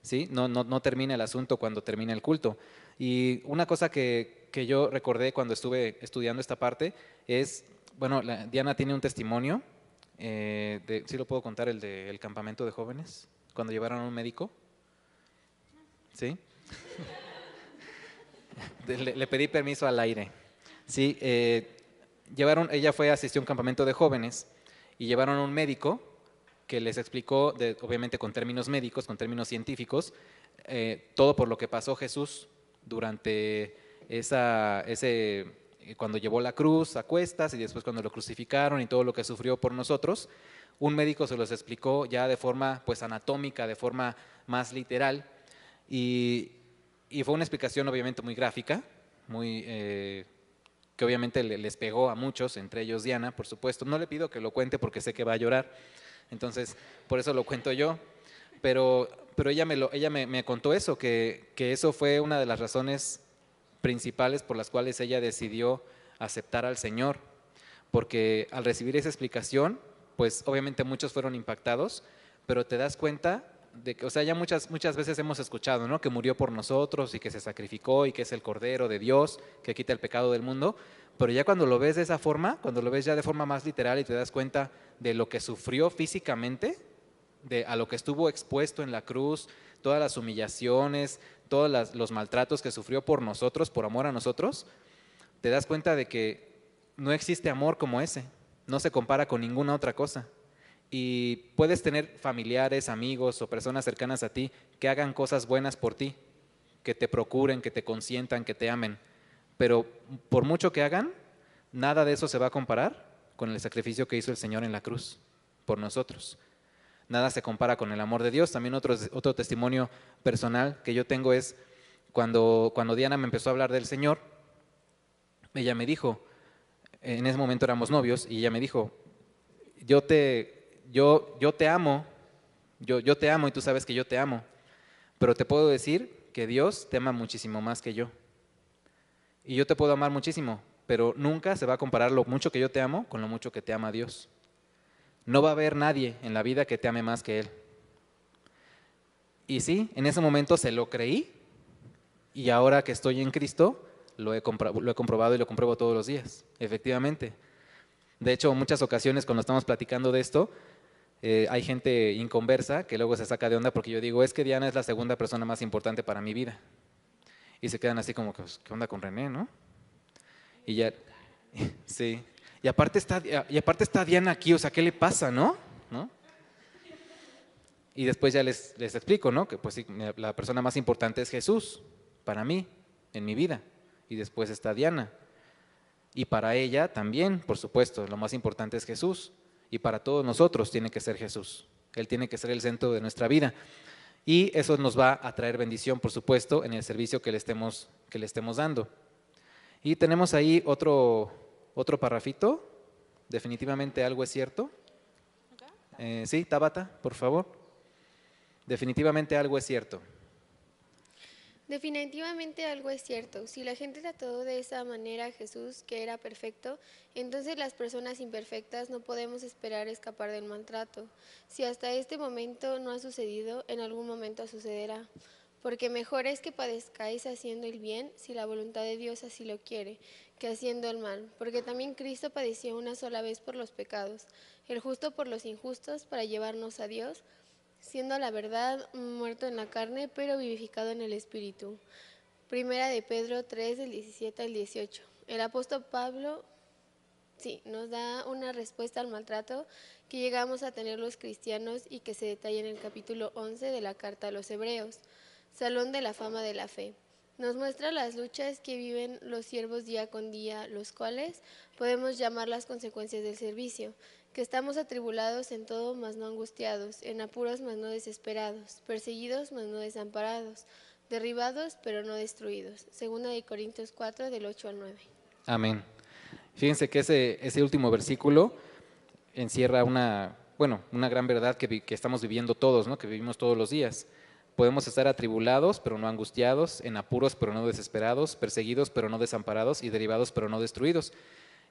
¿sí? No termina el asunto cuando termina el culto. Y una cosa que yo recordé cuando estuve estudiando esta parte es, bueno, Diana tiene un testimonio, ¿sí lo puedo contar, el del campamento de jóvenes, cuando llevaron a un médico? ¿Sí? Le pedí permiso al aire. Sí, ella asistió a un campamento de jóvenes y llevaron a un médico que les explicó, obviamente con términos médicos, con términos científicos, todo por lo que pasó Jesús durante cuando llevó la cruz a cuestas y después cuando lo crucificaron y todo lo que sufrió por nosotros. Un médico se los explicó ya de forma pues anatómica, de forma más literal, y fue una explicación obviamente muy gráfica, que obviamente les pegó a muchos, entre ellos Diana, por supuesto. No le pido que lo cuente porque sé que va a llorar, entonces por eso lo cuento yo, pero ella me contó eso, que eso fue una de las razones principales por las cuales ella decidió aceptar al Señor, porque al recibir esa explicación, pues obviamente muchos fueron impactados, pero te das cuenta de que, o sea, ya muchas veces hemos escuchado, ¿no?, que murió por nosotros y que se sacrificó y que es el Cordero de Dios que quita el pecado del mundo, pero ya cuando lo ves de esa forma, cuando lo ves ya de forma más literal y te das cuenta de lo que sufrió físicamente, a lo que estuvo expuesto en la cruz, todas las humillaciones, todos los maltratos que sufrió por nosotros, por amor a nosotros, te das cuenta de que no existe amor como ese, no se compara con ninguna otra cosa. Y puedes tener familiares, amigos o personas cercanas a ti que hagan cosas buenas por ti, que te procuren, que te consientan, que te amen, pero por mucho que hagan, nada de eso se va a comparar con el sacrificio que hizo el Señor en la cruz por nosotros. Nada se compara con el amor de Dios. También otro testimonio personal que yo tengo es cuando Diana me empezó a hablar del Señor, ella me dijo, en ese momento éramos novios, y ella me dijo, yo te amo, yo te amo y tú sabes que yo te amo, pero te puedo decir que Dios te ama muchísimo más que yo. Y yo te puedo amar muchísimo, pero nunca se va a comparar lo mucho que yo te amo con lo mucho que te ama Dios. No va a haber nadie en la vida que te ame más que Él. Y sí, en ese momento se lo creí, y ahora que estoy en Cristo, lo he comprobado y lo compruebo todos los días, efectivamente. De hecho, en muchas ocasiones cuando estamos platicando de esto, hay gente inconversa que luego se saca de onda porque yo digo, es que Diana es la segunda persona más importante para mi vida. Y se quedan así como, pues, ¿qué onda con René, no? Y ya, sí. Y aparte está Diana aquí, o sea, ¿qué le pasa, no? Y después ya les explico, ¿no? Que pues sí, la persona más importante es Jesús, para mí, en mi vida. Y después está Diana. Y para ella también, por supuesto, lo más importante es Jesús. Y para todos nosotros tiene que ser Jesús. Él tiene que ser el centro de nuestra vida. Y eso nos va a traer bendición, por supuesto, en el servicio que le estemos dando. Y tenemos ahí otro parrafito. Definitivamente algo es cierto. Sí, Tabata, por favor. Definitivamente algo es cierto. Definitivamente algo es cierto. Si la gente trató de esa manera a Jesús, que era perfecto, entonces las personas imperfectas no podemos esperar escapar del maltrato. Si hasta este momento no ha sucedido, en algún momento sucederá. Porque mejor es que padezcáis haciendo el bien, si la voluntad de Dios así lo quiere, que haciendo el mal. Porque también Cristo padeció una sola vez por los pecados, el justo por los injustos, para llevarnos a Dios, siendo la verdad muerto en la carne, pero vivificado en el Espíritu. Primera de Pedro 3, del 17 al 18. El apóstol Pablo nos da una respuesta al maltrato que llegamos a tener los cristianos y que se detalla en el capítulo 11 de la carta a los Hebreos, Salón de la Fama de la Fe. Nos muestra las luchas que viven los siervos día con día, los cuales podemos llamar las consecuencias del servicio, que estamos atribulados en todo, mas no angustiados, en apuros, mas no desesperados, perseguidos, mas no desamparados, derribados, pero no destruidos. Segunda de Corintios 4, del 8 al 9. Amén. Fíjense que ese último versículo encierra una gran verdad que estamos viviendo todos, ¿no? Que vivimos todos los días. Podemos estar atribulados, pero no angustiados, en apuros, pero no desesperados, perseguidos, pero no desamparados, y derivados, pero no destruidos.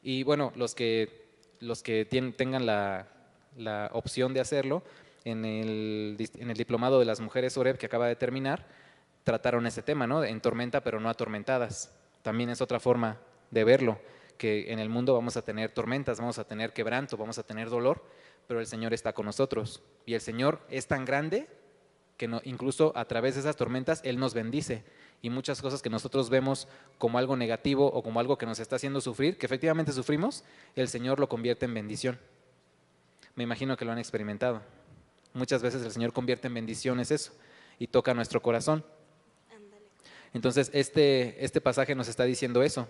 Y bueno, los que tengan la opción de hacerlo, en el diplomado de las mujeres Oreb que acaba de terminar, trataron ese tema, ¿no? En tormenta, pero no atormentadas. También es otra forma de verlo, que en el mundo vamos a tener tormentas, vamos a tener quebranto, vamos a tener dolor, pero el Señor está con nosotros. Y el Señor es tan grande que incluso a través de esas tormentas Él nos bendice. Y muchas cosas que nosotros vemos como algo negativo o como algo que nos está haciendo sufrir, que efectivamente sufrimos, el Señor lo convierte en bendición. Me imagino que lo han experimentado. Muchas veces el Señor convierte en bendiciones eso y toca nuestro corazón. Entonces este pasaje nos está diciendo eso,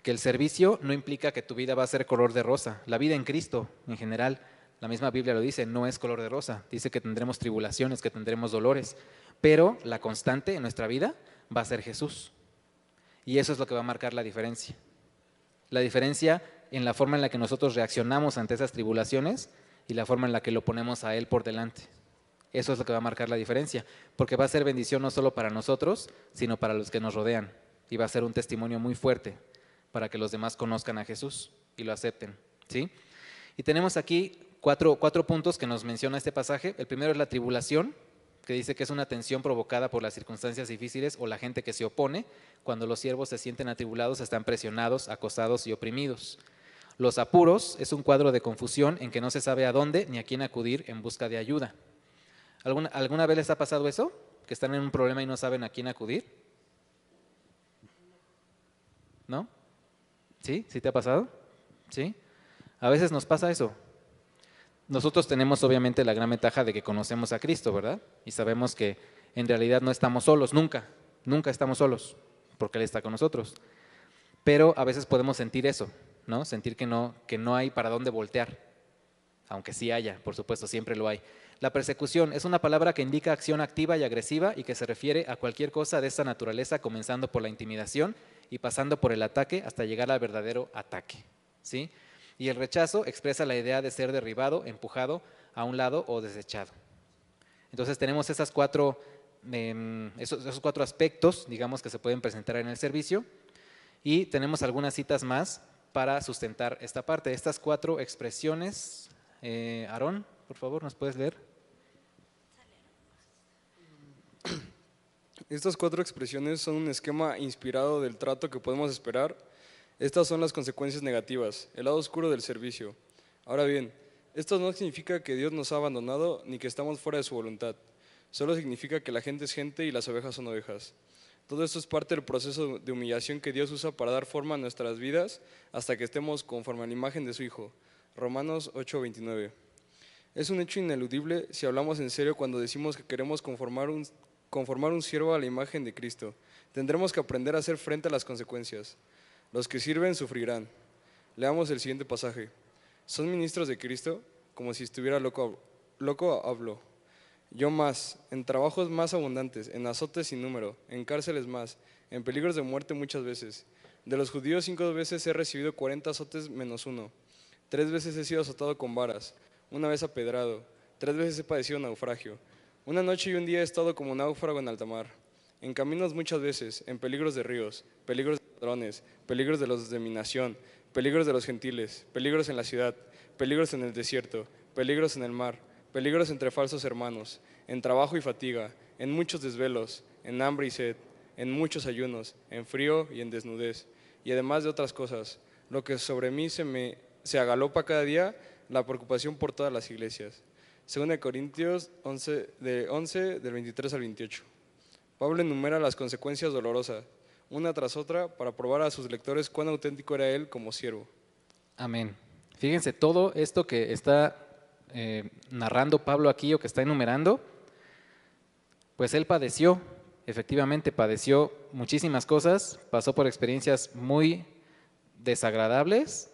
que el servicio no implica que tu vida va a ser color de rosa. La vida en Cristo en general, la misma Biblia lo dice, no es color de rosa. Dice que tendremos tribulaciones, que tendremos dolores, pero la constante en nuestra vida va a ser Jesús. Y eso es lo que va a marcar la diferencia. La diferencia en la forma en la que nosotros reaccionamos ante esas tribulaciones y la forma en la que lo ponemos a Él por delante. Eso es lo que va a marcar la diferencia, porque va a ser bendición no solo para nosotros, sino para los que nos rodean. Y va a ser un testimonio muy fuerte para que los demás conozcan a Jesús y lo acepten, ¿sí? Y tenemos aquí cuatro puntos que nos menciona este pasaje. El primero es la tribulación, que dice que es una tensión provocada por las circunstancias difíciles o la gente que se opone. Cuando los siervos se sienten atribulados, están presionados, acosados y oprimidos. Los apuros es un cuadro de confusión en que no se sabe a dónde ni a quién acudir en busca de ayuda. ¿Alguna vez les ha pasado eso? ¿Que están en un problema y no saben a quién acudir? ¿No? ¿Sí? ¿Sí te ha pasado? ¿Sí? A veces nos pasa eso. Nosotros tenemos obviamente la gran ventaja de que conocemos a Cristo, ¿verdad? Y sabemos que en realidad no estamos solos, nunca estamos solos, porque Él está con nosotros. Pero a veces podemos sentir eso, ¿no? Sentir que no hay para dónde voltear, aunque sí haya, por supuesto, siempre lo hay. La persecución es una palabra que indica acción activa y agresiva y que se refiere a cualquier cosa de esta naturaleza, comenzando por la intimidación y pasando por el ataque hasta llegar al verdadero ataque, ¿sí? Y el rechazo expresa la idea de ser derribado, empujado a un lado o desechado. Entonces tenemos esos cuatro aspectos, digamos, que se pueden presentar en el servicio, y tenemos algunas citas más para sustentar esta parte. Estas 4 expresiones, Aarón, por favor, ¿nos puedes leer? Estas 4 expresiones son un esquema inspirado del trato que podemos esperar. Estas son las consecuencias negativas, el lado oscuro del servicio. Ahora bien, esto no significa que Dios nos ha abandonado ni que estamos fuera de su voluntad. Solo significa que la gente es gente y las ovejas son ovejas. Todo esto es parte del proceso de humillación que Dios usa para dar forma a nuestras vidas hasta que estemos conforme a la imagen de su Hijo. Romanos 8:29. Es un hecho ineludible si hablamos en serio cuando decimos que queremos conformar un siervo a la imagen de Cristo. Tendremos que aprender a hacer frente a las consecuencias. Los que sirven sufrirán. Leamos el siguiente pasaje. ¿Son ministros de Cristo? Como si estuviera loco hablo. Yo más, en trabajos más abundantes, en azotes sin número, en cárceles más, en peligros de muerte muchas veces. De los judíos 5 veces he recibido 40 azotes menos 1. 3 veces he sido azotado con varas, 1 vez apedrado, 3 veces he padecido naufragio. Una noche y un día he estado como náufrago en alta mar. En caminos muchas veces, en peligros de ríos, peligros de ladrones, peligros de los de mi nación, peligros de los gentiles, peligros en la ciudad, peligros en el desierto, peligros en el mar, peligros entre falsos hermanos, en trabajo y fatiga, en muchos desvelos, en hambre y sed, en muchos ayunos, en frío y en desnudez, y además de otras cosas, lo que sobre mí se agalopa cada día, la preocupación por todas las iglesias. 2 Corintios 11, del 23 al 28. Pablo enumera las consecuencias dolorosas, una tras otra, para probar a sus lectores cuán auténtico era él como siervo. Amén. Fíjense, todo esto que está narrando Pablo aquí o que está enumerando, pues él padeció, efectivamente padeció muchísimas cosas, pasó por experiencias muy desagradables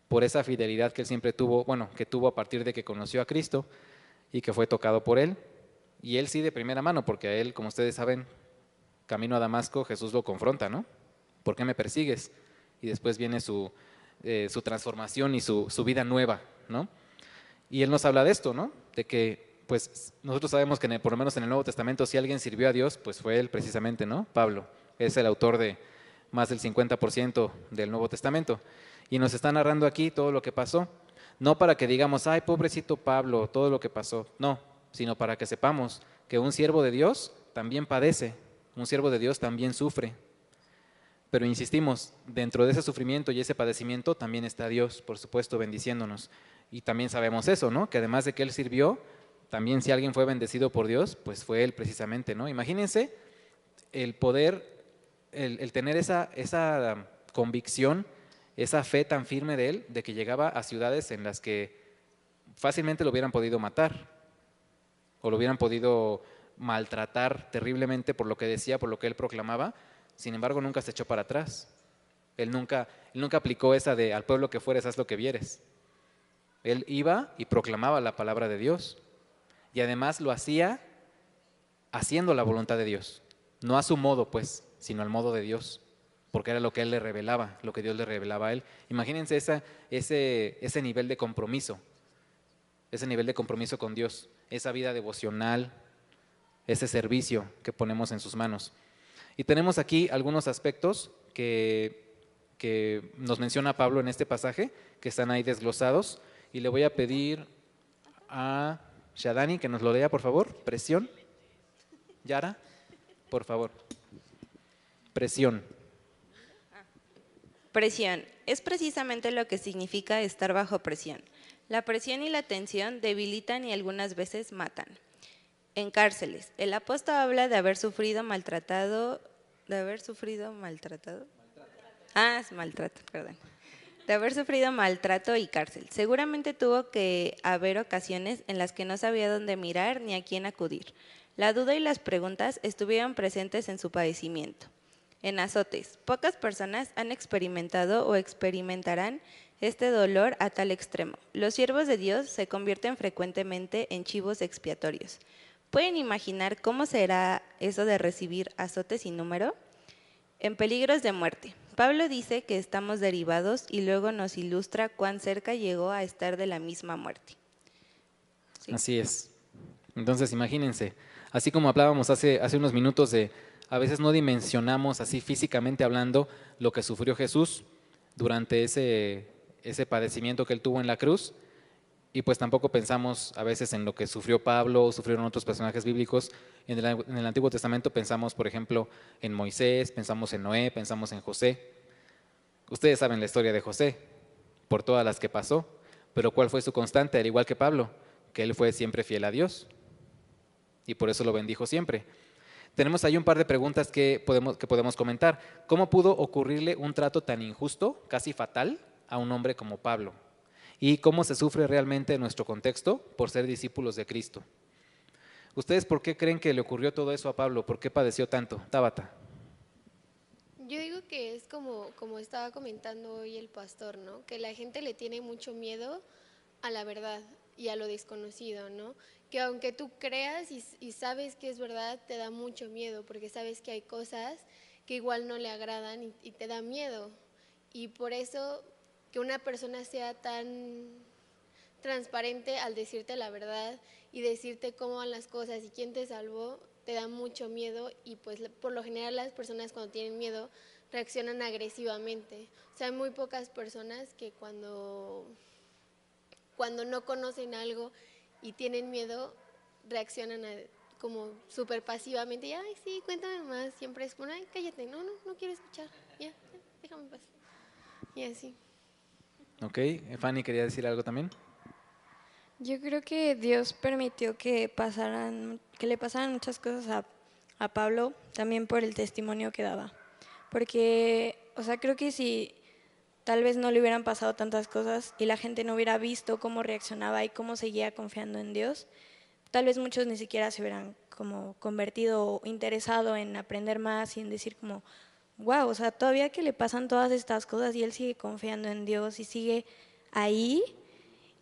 por esa fidelidad que él siempre tuvo, que tuvo a partir de que conoció a Cristo y que fue tocado por él. Y él sí de primera mano, porque a él, como ustedes saben, camino a Damasco, Jesús lo confronta, ¿no? ¿Por qué me persigues? Y después viene su su transformación y su vida nueva, ¿no? Y él nos habla de esto, ¿no? De que pues nosotros sabemos que por lo menos en el Nuevo Testamento si alguien sirvió a Dios, pues fue él precisamente, ¿no? Pablo es el autor de más del 50% del Nuevo Testamento. Y nos está narrando aquí todo lo que pasó. No para que digamos, ay, pobrecito Pablo, todo lo que pasó. No, sino para que sepamos que un siervo de Dios también padece, un siervo de Dios también sufre. Pero insistimos, dentro de ese sufrimiento y ese padecimiento también está Dios, por supuesto, bendiciéndonos. Y también sabemos eso, ¿no? Que además de que Él sirvió, también si alguien fue bendecido por Dios, pues fue Él precisamente, ¿no? Imagínense el poder, el tener esa convicción, esa fe tan firme de Él, de que llegaba a ciudades en las que fácilmente lo hubieran podido matar o lo hubieran podido maltratar terriblemente por lo que decía, por lo que Él proclamaba. Sin embargo, nunca se echó para atrás. Él nunca aplicó esa de al pueblo que fueres, haz lo que vieres. Él iba y proclamaba la palabra de Dios. Y además lo hacía haciendo la voluntad de Dios. No a su modo, pues, sino al modo de Dios. Porque era lo que Él le revelaba, lo que Dios le revelaba a Él. Imagínense ese nivel de compromiso. Ese nivel de compromiso con Dios. Esa vida devocional, ese servicio que ponemos en sus manos. Y tenemos aquí algunos aspectos que nos menciona Pablo en este pasaje, que están ahí desglosados. Y le voy a pedir a Shadani que nos lo lea, por favor. Presión. Yara, por favor. Presión. Presión. Es precisamente lo que significa estar bajo presión. La presión y la tensión debilitan y algunas veces matan. En cárceles, el apóstol habla de haber sufrido maltrato. De haber sufrido maltrato y cárcel. Seguramente tuvo que haber ocasiones en las que no sabía dónde mirar ni a quién acudir. La duda y las preguntas estuvieron presentes en su padecimiento. En azotes, pocas personas han experimentado o experimentarán este dolor a tal extremo. Los siervos de Dios se convierten frecuentemente en chivos expiatorios. ¿Pueden imaginar cómo será eso de recibir azotes sin número? En peligros de muerte. Pablo dice que estamos derivados y luego nos ilustra cuán cerca llegó a estar de la misma muerte. ¿Sí? Así es. Entonces imagínense, así como hablábamos hace unos minutos de a veces no dimensionamos así físicamente hablando lo que sufrió Jesús durante ese padecimiento que Él tuvo en la cruz, y pues tampoco pensamos a veces en lo que sufrió Pablo o sufrieron otros personajes bíblicos. En el Antiguo Testamento pensamos, por ejemplo, en Moisés, pensamos en Noé, pensamos en José. Ustedes saben la historia de José, por todas las que pasó, pero ¿cuál fue su constante? Al igual que Pablo, que él fue siempre fiel a Dios y por eso lo bendijo siempre. Tenemos ahí un par de preguntas que podemos comentar. ¿Cómo pudo ocurrirle un trato tan injusto, casi fatal, a un hombre como Pablo? ¿Y cómo se sufre realmente en nuestro contexto por ser discípulos de Cristo? ¿Ustedes por qué creen que le ocurrió todo eso a Pablo? ¿Por qué padeció tanto? Tabata. Yo digo que es como estaba comentando hoy el pastor, ¿no? Que la gente le tiene mucho miedo a la verdad y a lo desconocido, ¿no? Que aunque tú creas y sabes que es verdad, te da mucho miedo porque sabes que hay cosas que igual no le agradan y te da miedo. Y por eso que una persona sea tan transparente al decirte la verdad y decirte cómo van las cosas y quién te salvó, te da mucho miedo y pues por lo general las personas cuando tienen miedo reaccionan agresivamente. O sea, hay muy pocas personas que cuando no conocen algo y tienen miedo reaccionan como súper pasivamente y ay sí, cuéntame más, siempre es como ay cállate, no quiero escuchar, ya, déjame en paz y así. Ok, Fanny quería decir algo también. Yo creo que Dios permitió que le pasaran muchas cosas a Pablo, también por el testimonio que daba. Porque, o sea, creo que si tal vez no le hubieran pasado tantas cosas y la gente no hubiera visto cómo reaccionaba y cómo seguía confiando en Dios, tal vez muchos ni siquiera se hubieran como convertido o interesado en aprender más y en decir como, wow, o sea, todavía que le pasan todas estas cosas y él sigue confiando en Dios y sigue ahí,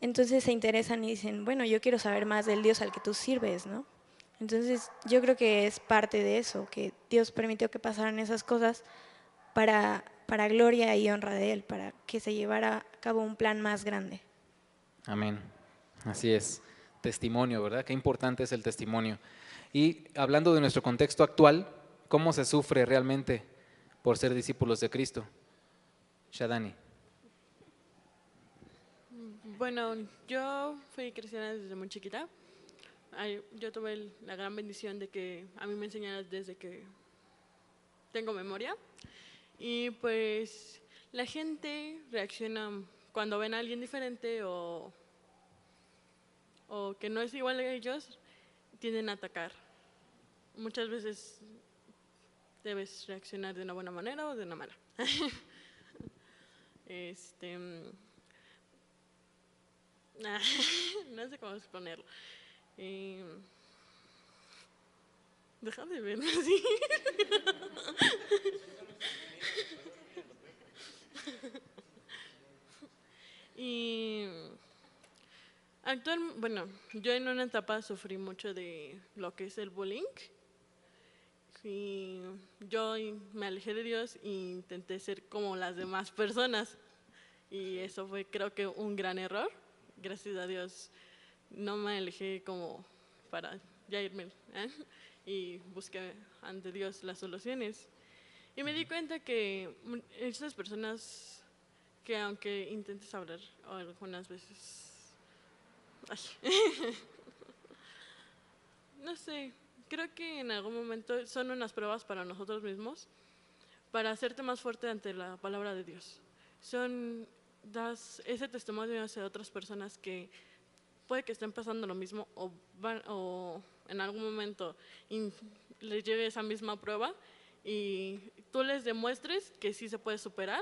entonces se interesan y dicen, bueno, yo quiero saber más del Dios al que tú sirves, ¿no? Entonces yo creo que es parte de eso, que Dios permitió que pasaran esas cosas para para gloria y honra de Él, para que se llevara a cabo un plan más grande. Amén. Así es. Testimonio, ¿verdad? Qué importante es el testimonio. Y hablando de nuestro contexto actual, ¿cómo se sufre realmente por ser discípulos de Cristo? Shadani. Bueno, yo fui cristiana desde muy chiquita. Yo tuve la gran bendición de que a mí me enseñaran desde que tengo memoria. Y pues la gente reacciona cuando ven a alguien diferente o que no es igual a ellos, tienden a atacar. Muchas veces debes reaccionar de una buena manera o de una mala. No sé cómo exponerlo. Deja de verme así. Y bueno, yo en una etapa sufrí mucho de lo que es el bullying. Y yo me alejé de Dios e intenté ser como las demás personas. Y eso fue, creo que, un gran error. Gracias a Dios no me alejé como para ya irme, y busqué ante Dios las soluciones. Y me di cuenta que estas personas que aunque intentes hablar algunas veces, no sé, creo que en algún momento son unas pruebas para nosotros mismos, para hacerte más fuerte ante la palabra de Dios. Das ese testimonio hacia otras personas que puede que estén pasando lo mismo o en algún momento les llegue esa misma prueba y tú les demuestres que sí se puede superar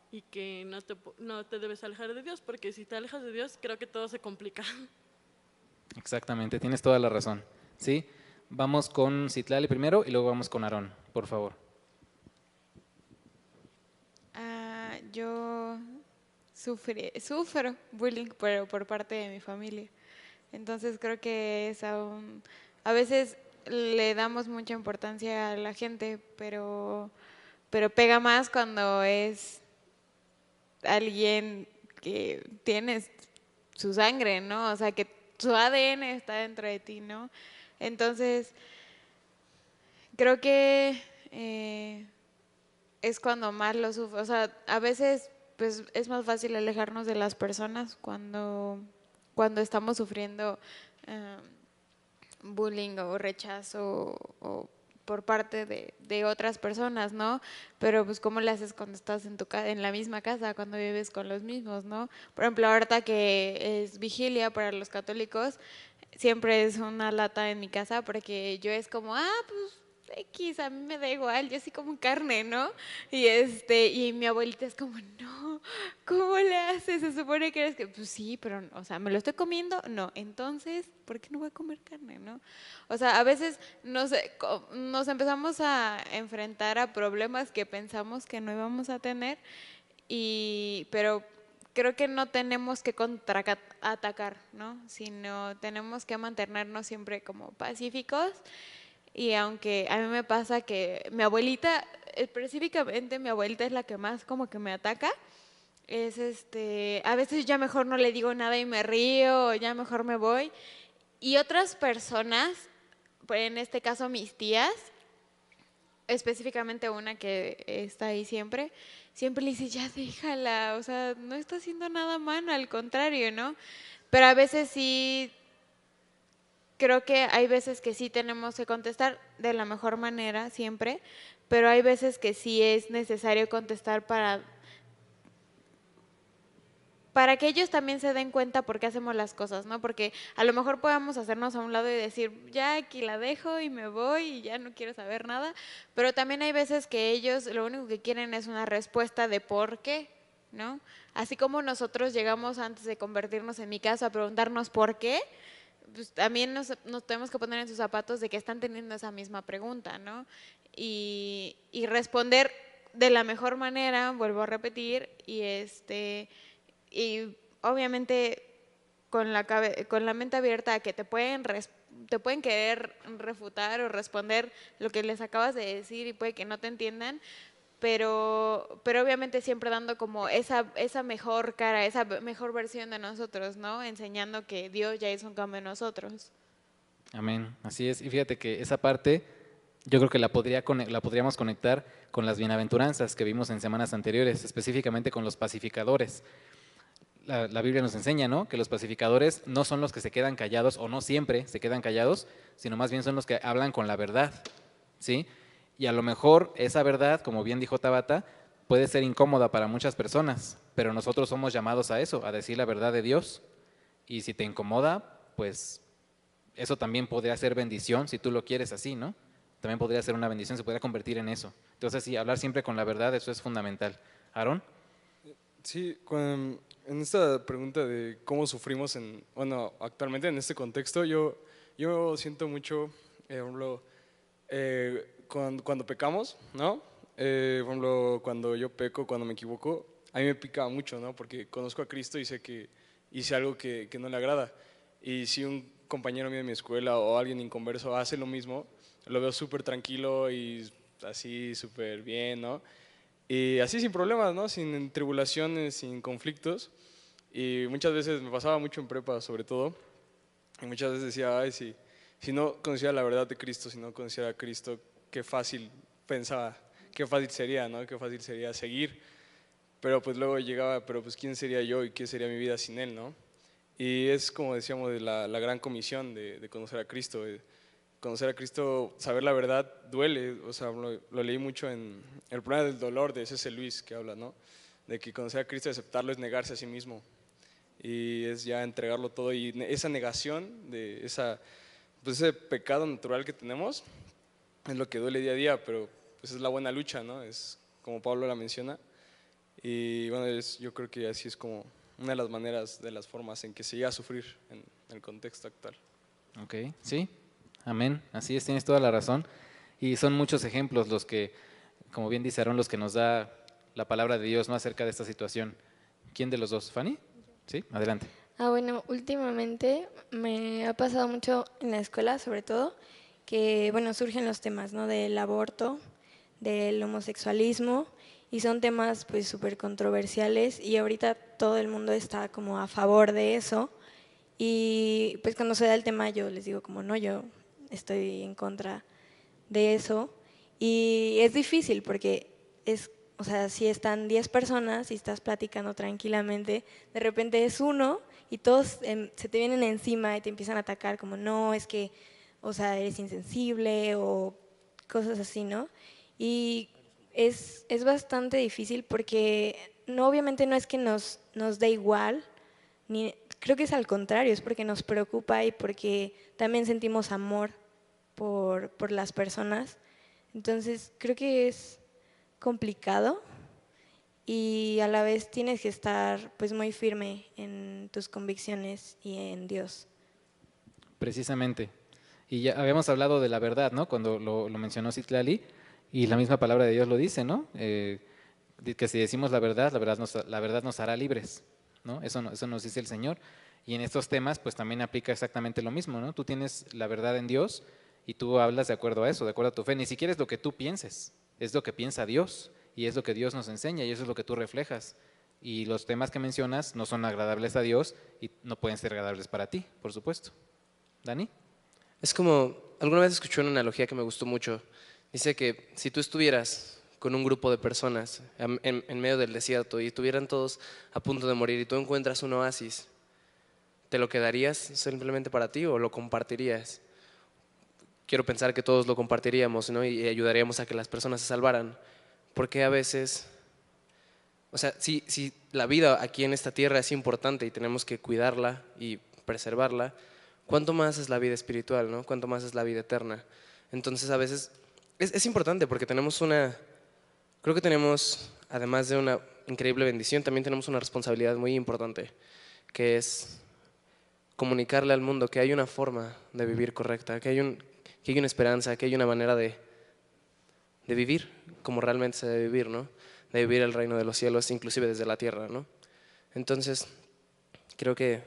y que no te debes alejar de Dios, porque si te alejas de Dios creo que todo se complica. Exactamente, tienes toda la razón. ¿Sí? Vamos con Citlali primero y luego vamos con Aarón, por favor. Yo sufro bullying, pero por parte de mi familia. Entonces creo que a veces le damos mucha importancia a la gente, pero pega más cuando es alguien que tiene su sangre, ¿no? O sea, que su ADN está dentro de ti, ¿no? Entonces, creo que es cuando más lo sufro. O sea, a veces pues es más fácil alejarnos de las personas cuando estamos sufriendo bullying o rechazo o por parte de otras personas, ¿no? Pero pues ¿cómo le haces cuando estás en la misma casa, cuando vives con los mismos, ¿no? Por ejemplo, ahorita que es vigilia para los católicos, siempre es una lata en mi casa porque yo es como, pues X, a mí me da igual, yo sí como carne, ¿no? Y mi abuelita es como, no, ¿cómo le haces? Se supone que eres que, pues sí, pero, o sea, ¿me lo estoy comiendo? No, entonces, ¿por qué no voy a comer carne, no? O sea, a veces nos empezamos a enfrentar a problemas que pensamos que no íbamos a tener, pero creo que no tenemos que contraatacar, ¿no? Sino tenemos que mantenernos siempre como pacíficos. Y aunque a mí me pasa que mi abuelita, específicamente mi abuelita es la que más como que me ataca, a veces ya mejor no le digo nada y me río, o ya mejor me voy. Y otras personas, en este caso mis tías, específicamente una que está ahí siempre le dice, ya déjala, o sea, no está haciendo nada malo, al contrario, ¿no? Pero a veces sí, creo que hay veces que sí tenemos que contestar de la mejor manera siempre, pero hay veces que sí es necesario contestar para que ellos también se den cuenta por qué hacemos las cosas, ¿no? Porque a lo mejor podemos hacernos a un lado y decir, ya aquí la dejo y me voy y ya no quiero saber nada, pero también hay veces que ellos lo único que quieren es una respuesta de por qué, ¿no? Así como nosotros llegamos antes de convertirnos, en mi caso, a preguntarnos por qué, pues también nos tenemos que poner en sus zapatos de que están teniendo esa misma pregunta, ¿no? Y responder de la mejor manera, vuelvo a repetir, y obviamente con la mente abierta a que te pueden querer refutar o responder lo que les acabas de decir y puede que no te entiendan, pero obviamente siempre dando como esa mejor cara, esa mejor versión de nosotros, ¿no? Enseñando que Dios ya hizo un cambio en nosotros. Amén, así es. Y fíjate que esa parte yo creo que la podríamos conectar con las bienaventuranzas que vimos en semanas anteriores, específicamente con los pacificadores. La Biblia nos enseña, ¿no?, que los pacificadores no son los que se quedan callados, o no siempre se quedan callados, sino más bien son los que hablan con la verdad, ¿sí? Y a lo mejor esa verdad, como bien dijo Tabata, puede ser incómoda para muchas personas, pero nosotros somos llamados a eso, a decir la verdad de Dios. Y si te incomoda, pues eso también podría ser bendición, si tú lo quieres así, ¿no? También podría ser una bendición, se podría convertir en eso. Entonces, sí, hablar siempre con la verdad, eso es fundamental. ¿Aarón? Sí, en esta pregunta de cómo sufrimos actualmente en este contexto, yo siento mucho, por ejemplo, cuando pecamos, ¿no? Por ejemplo, cuando yo peco, cuando me equivoco, a mí me pica mucho, ¿no? Porque conozco a Cristo y sé que hice algo que no le agrada. Y si un compañero mío de mi escuela o alguien inconverso hace lo mismo, lo veo súper tranquilo y así súper bien, ¿no? Y así sin problemas, ¿no? Sin tribulaciones, sin conflictos. Y muchas veces me pasaba mucho en prepa, sobre todo. Y muchas veces decía, ay, si no conociera la verdad de Cristo, si no conociera a Cristo, qué fácil pensaba, qué fácil sería, ¿no? Qué fácil sería seguir. Pero pues luego llegaba, pero pues ¿quién sería yo y qué sería mi vida sin Él, ¿no? Y es como decíamos de la gran comisión de conocer a Cristo. Conocer a Cristo, saber la verdad duele, o sea, lo leí mucho en El problema del dolor de C.S. Lewis, que habla, ¿no? De que conocer a Cristo y aceptarlo es negarse a sí mismo. Y es ya entregarlo todo. Y esa negación de pues ese pecado natural que tenemos es lo que duele día a día, pero pues es la buena lucha, ¿no? Es como Pablo la menciona. Y bueno, yo creo que así es como una de las maneras, de las formas en que se llega a sufrir en el contexto actual. Ok, sí, amén, así es, tienes toda la razón. Y son muchos ejemplos los que, como bien dice Aarón, los que nos da la palabra de Dios, ¿no?, acerca de esta situación. ¿Quién de los dos? ¿Fanny? Sí, adelante. Bueno, últimamente me ha pasado mucho en la escuela, sobre todo, que, bueno, surgen los temas, ¿no?, del aborto, del homosexualismo, y son temas pues súper controversiales, y ahorita todo el mundo está como a favor de eso, y pues cuando se da el tema yo les digo como no, yo estoy en contra de eso, y es difícil porque o sea, si están 10 personas y estás platicando tranquilamente, de repente es uno y todos se te vienen encima y te empiezan a atacar como no, es que, o sea, eres insensible o cosas así, ¿no? Y es bastante difícil porque obviamente no es que nos dé igual, creo que es al contrario, es porque nos preocupa y porque también sentimos amor por las personas. Entonces creo que es complicado y a la vez tienes que estar pues muy firme en tus convicciones y en Dios. Precisamente. Y ya habíamos hablado de la verdad, ¿no?, cuando lo mencionó Citlali, y la misma palabra de Dios lo dice, ¿no? Que si decimos la verdad nos hará libres, ¿no? Eso nos dice el Señor. Y en estos temas pues también aplica exactamente lo mismo, ¿no? Tú tienes la verdad en Dios y tú hablas de acuerdo a eso, de acuerdo a tu fe. Ni siquiera es lo que tú pienses, es lo que piensa Dios y es lo que Dios nos enseña y eso es lo que tú reflejas. Y los temas que mencionas no son agradables a Dios y no pueden ser agradables para ti, por supuesto. ¿Dani? Es como, alguna vez escuché una analogía que me gustó mucho. Dice que si tú estuvieras con un grupo de personas en medio del desierto y estuvieran todos a punto de morir y tú encuentras un oasis, ¿te lo quedarías simplemente para ti o lo compartirías? Quiero pensar que todos lo compartiríamos, ¿no? Y ayudaríamos a que las personas se salvaran. Porque a veces, o sea, si la vida aquí en esta tierra es importante y tenemos que cuidarla y preservarla, ¿cuánto más es la vida espiritual, ¿no? ¿Cuánto más es la vida eterna? Entonces a veces es importante porque creo que tenemos, además de una increíble bendición, también tenemos una responsabilidad muy importante, que es comunicarle al mundo que hay una forma de vivir correcta, que hay una esperanza, que hay una manera de vivir como realmente se debe vivir, ¿no? De vivir el reino de los cielos, inclusive desde la tierra, ¿no? Entonces, creo que,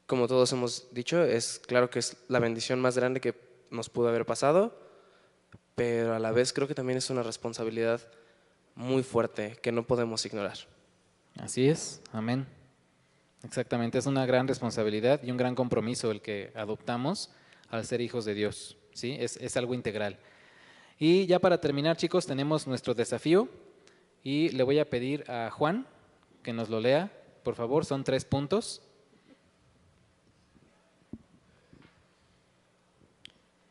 como todos hemos dicho, es claro que es la bendición más grande que nos pudo haber pasado, pero a la vez creo que también es una responsabilidad muy fuerte que no podemos ignorar. Así es, amén. Exactamente, es una gran responsabilidad y un gran compromiso el que adoptamos al ser hijos de Dios, ¿sí? Es algo integral. Y ya para terminar, chicos, tenemos nuestro desafío y le voy a pedir a Juan que nos lo lea, por favor, son 3 puntos.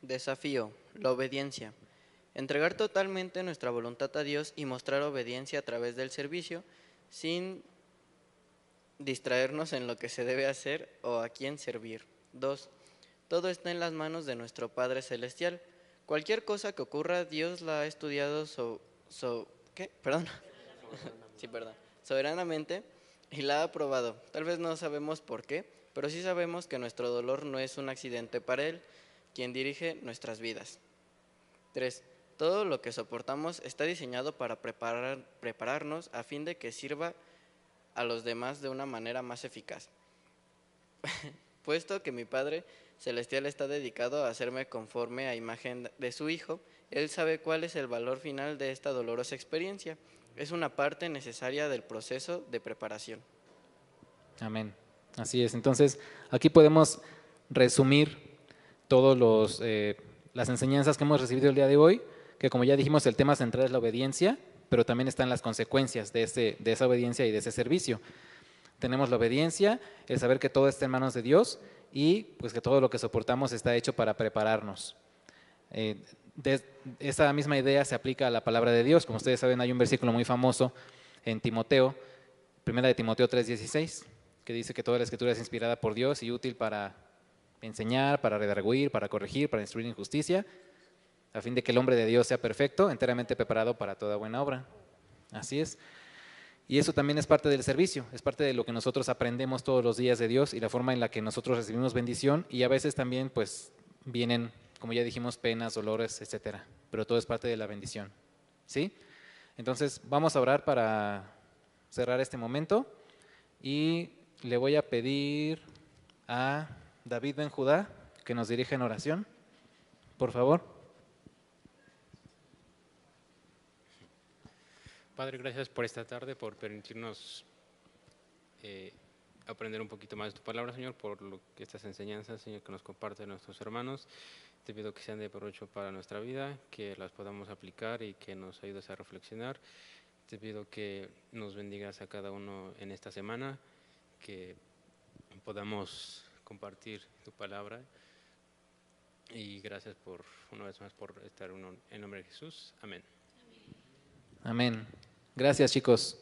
Desafío, la obediencia. Entregar totalmente nuestra voluntad a Dios y mostrar obediencia a través del servicio sin distraernos en lo que se debe hacer o a quién servir. 2. Todo está en las manos de nuestro Padre Celestial. Cualquier cosa que ocurra, Dios la ha estudiado soberanamente y la ha aprobado. Tal vez no sabemos por qué, pero sí sabemos que nuestro dolor no es un accidente para Él, quien dirige nuestras vidas. 3. Todo lo que soportamos está diseñado para prepararnos a fin de que sirva a los demás de una manera más eficaz. Puesto que mi Padre Celestial está dedicado a hacerme conforme a imagen de su Hijo, Él sabe cuál es el valor final de esta dolorosa experiencia. Es una parte necesaria del proceso de preparación. Amén. Así es. Entonces, aquí podemos resumir todas las enseñanzas que hemos recibido el día de hoy, que como ya dijimos, el tema central es la obediencia, pero también están las consecuencias de esa obediencia y de ese servicio. Tenemos la obediencia, el saber que todo está en manos de Dios y pues que todo lo que soportamos está hecho para prepararnos. Esa misma idea se aplica a la palabra de Dios. Como ustedes saben, hay un versículo muy famoso en Timoteo, 1 Timoteo 3:16, que dice que toda la escritura es inspirada por Dios y útil para enseñar, para redarguir, para corregir, para instruir en justicia, a fin de que el hombre de Dios sea perfecto, enteramente preparado para toda buena obra. Así es. Y eso también es parte del servicio, es parte de lo que nosotros aprendemos todos los días de Dios y la forma en la que nosotros recibimos bendición, y a veces también pues vienen, como ya dijimos, penas, dolores, etcétera, pero todo es parte de la bendición, ¿sí? Entonces vamos a orar para cerrar este momento y le voy a pedir a David Ben Judá que nos dirija en oración, por favor. Padre, gracias por esta tarde, por permitirnos aprender un poquito más de tu palabra, Señor, por estas enseñanzas, Señor, que nos comparten nuestros hermanos. Te pido que sean de provecho para nuestra vida, que las podamos aplicar y que nos ayudes a reflexionar. Te pido que nos bendigas a cada uno en esta semana, que podamos compartir tu palabra. Y gracias una vez más por estar en nombre de Jesús. Amén. Amén. Gracias, chicos.